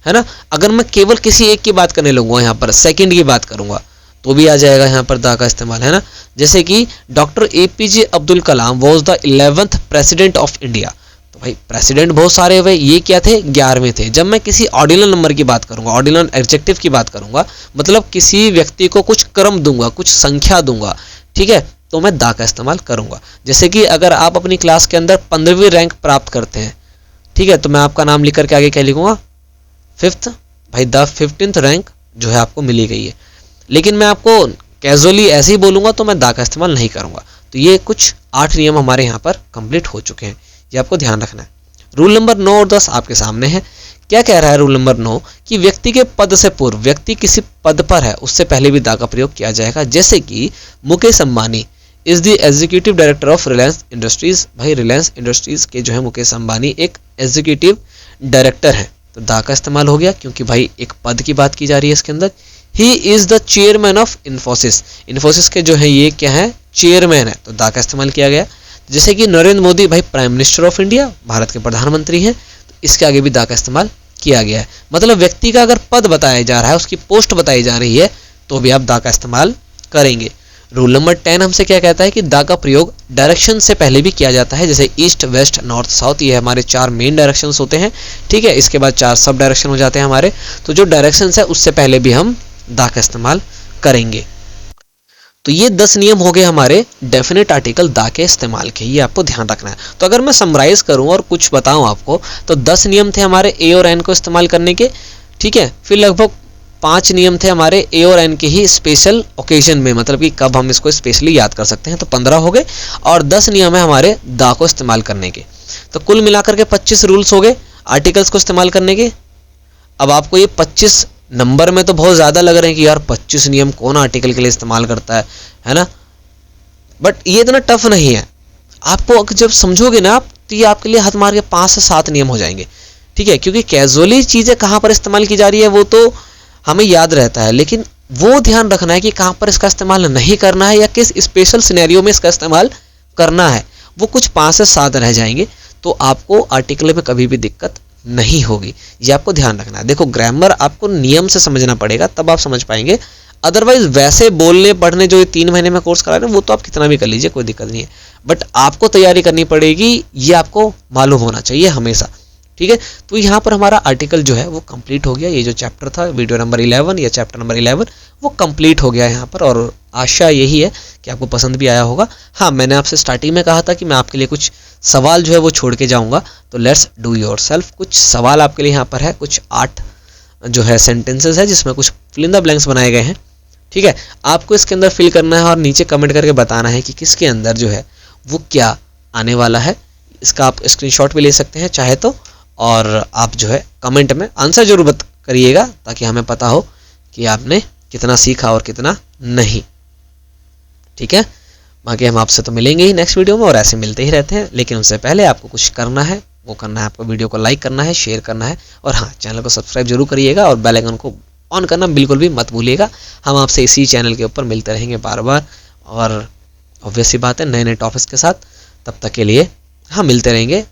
है ना। अगर मैं केवल किसी एक की बात करने लगूंगा, यहाँ पर सेकंड की बात करूंगा, तो भी आ जाएगा यहाँ पर दा का इस्तेमाल, है ना। जैसे कि doctor APJ Abdul Kalam was the 11th president of India. तो भाई प्रेसिडेंट बहुत सारे हुए, ये क्या थे, 11वें थे। जब मैं किसी ऑर्डिनल नंबर की बात करूंगा, ऑर्डिनल एडजेक्टिव की बात करूंगा, मतलब किसी व्यक्ति को कुछ क्रम दूंगा, कुछ संख्या दूंगा, ठीक है, तो मैं दा का इस्तेमाल करूंगा। जैसे कि अगर आप अपनी क्लास के अंदर 15वीं रैंक प्राप्त करते हैं, ठीक है, तो मैं आपका नाम लिख करके आगे क्या लिखूंगा, 5th, भाई द 15th रैंक जो है आपको मिली गई है। लेकिन मैं आपको कैजुअली ऐसे ही बोलूंगा तो मैं दा का इस्तेमाल नहीं करूंगा। तो ये कुछ 8 नियम हमारे यहाँ पर कंप्लीट हो चुके हैं, ये आपको ध्यान रखना है। रूल नंबर 9 और 10 आपके सामने है। क्या कह रहा है रूल नंबर 9 कि व्यक्ति के पद से पूर्व, व्यक्ति किसी पद पर है उससे पहले भी दा का प्रयोग किया जाएगा। जैसे कि Mukesh Ambani is the executive director of Reliance industries. भाई रिलायंस इंडस्ट्रीज के जो है मुकेश अंबानी एक एग्जीक्यूटिव डायरेक्टर है, तो दा का इस्तेमाल हो गया, क्योंकि भाई एक पद की बात की जा रही है इसके अंदर। He is the chairman of Infosys. Infosys के जो है ये क्या है, चेयरमैन है, तो दा का इस्तेमाल किया गया। जैसे कि नरेंद्र मोदी भाई prime minister of India, Bharat के प्रधानमंत्री हैं, तो इसके आगे भी दा का इस्तेमाल किया गया है। मतलब व्यक्ति का अगर पद बताया जा रहा है, उसकी पोस्ट बताई जा रही है, तो भी आप दा का इस्तेमाल करेंगे। रूल नंबर 10 हमसे क्या कहता है कि दा का प्रयोग डायरेक्शन से पहले भी किया जाता है। जैसे ईस्ट, वेस्ट, नॉर्थ, साउथ, ये हमारे 4 मेन डायरेक्शंस होते हैं, ठीक है। इसके बाद 4 सब डायरेक्शन हो जाते हैं हमारे, तो जो डायरेक्शंस है उससे पहले भी हम दा का इस्तेमाल करेंगे। तो ये 10 नियम हो गए हमारे डेफिनेट आर्टिकल दा के इस्तेमाल के, ये आपको ध्यान रखना है। तो अगर मैं समराइज करूं और कुछ बताऊं आपको, तो 10 नियम थे हमारे ए और एन को इस्तेमाल करने के, ठीक है। फिर लगभग 5 नियम थे हमारे ए और एन के ही स्पेशल ओकेजन में, मतलब कि कब हम इसको स्पेशली याद कर सकते हैं, तो 15 हो गए। और 10 नियम है हमारे दा को इस्तेमाल करने के, तो कुल मिलाकर के 25 रूल्स हो गए आर्टिकल्स को इस्तेमाल करने के। अब आपको ये 25 नंबर में तो बहुत ज़्यादा लग रहे हैं कि यार 25 नियम कौन आर्टिकल के लिए इस्तेमाल करता है ना, बट ये इतना टफ नहीं है। आपको जब समझोगे ना आप, तो ये आपके लिए हाथ मार के 5 से 7 नियम हो जाएंगे, ठीक है। क्योंकि कैजुअली चीज़ें कहाँ पर इस्तेमाल की जा रही है वो तो हमें याद रहता है, लेकिन वो ध्यान रखना है कि कहाँ पर इसका इस्तेमाल नहीं करना है या किस स्पेशल सिनेरियो में इसका इस्तेमाल करना है, वो कुछ 5 से 7 रह जाएंगे, तो आपको आर्टिकल में कभी भी दिक्कत नहीं होगी। ये आपको ध्यान रखना है। देखो ग्रामर आपको नियम से समझना पड़ेगा, तब आप समझ पाएंगे। अदरवाइज वैसे बोलने पढ़ने जो ये 3 महीने में कोर्स करा रहे हैं वो तो आप कितना भी कर लीजिए, कोई दिक्कत नहीं है, बट आपको तैयारी करनी पड़ेगी, ये आपको मालूम होना चाहिए हमेशा, ठीक है। तो यहाँ पर हमारा आर्टिकल जो है वो कंप्लीट हो गया। ये जो चैप्टर था वीडियो नंबर 11 या चैप्टर नंबर 11 वो कंप्लीट हो गया यहाँ पर, और आशा यही है कि आपको पसंद भी आया होगा। हाँ, मैंने आपसे स्टार्टिंग में कहा था कि मैं आपके लिए कुछ सवाल जो है वो छोड़ के जाऊँगा, तो लेट्स डू योरसेल्फ। कुछ सवाल आपके लिए यहाँ पर है, कुछ 8 जो है सेंटेंसेस है जिसमें कुछ फिल इन द ब्लैंक्स बनाए गए हैं, ठीक है। आपको इसके अंदर फिल करना है और नीचे कमेंट करके बताना है कि किसके अंदर जो है वो क्या आने वाला है। इसका आप स्क्रीनशॉट भी ले सकते हैं चाहे तो, और आप जो है कमेंट में आंसर जरूर करिएगा ताकि हमें पता हो कि आपने कितना सीखा और कितना नहीं, ठीक है। बाकी हम आपसे तो मिलेंगे ही नेक्स्ट वीडियो में, और ऐसे मिलते ही रहते हैं, लेकिन उससे पहले आपको कुछ करना है, वो करना है आपको वीडियो को लाइक करना है, शेयर करना है, और हाँ चैनल को सब्सक्राइब जरूर करिएगा और बेल आइकन को ऑन करना बिल्कुल भी मत भूलिएगा। हम आपसे इसी चैनल के ऊपर मिलते रहेंगे बार बार, और ऑब्वियस सी बात है नए नए टॉपिक्स के साथ। तब तक के लिए हम मिलते रहेंगे।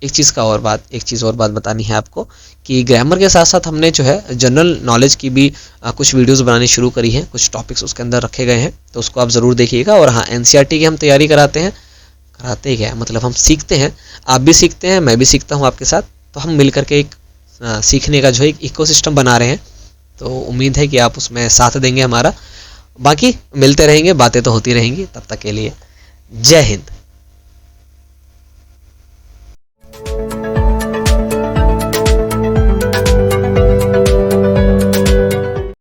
एक चीज़ और बात बतानी है आपको कि ग्रामर के साथ साथ हमने जो है जनरल नॉलेज की भी कुछ वीडियोस बनानी शुरू करी हैं, कुछ टॉपिक्स उसके अंदर रखे गए हैं, तो उसको आप ज़रूर देखिएगा। और हाँ, एनसीईआरटी की हम तैयारी कराते ही क्या मतलब हम सीखते हैं, आप भी सीखते हैं, मैं भी सीखता हूँ आपके साथ, तो हम मिल करके एक सीखने का जो है एक इकोसिस्टम बना रहे हैं। तो उम्मीद है कि आप उसमें साथ देंगे हमारा। बाकी मिलते रहेंगे, बातें तो होती रहेंगी। तब तक के लिए जय हिंद।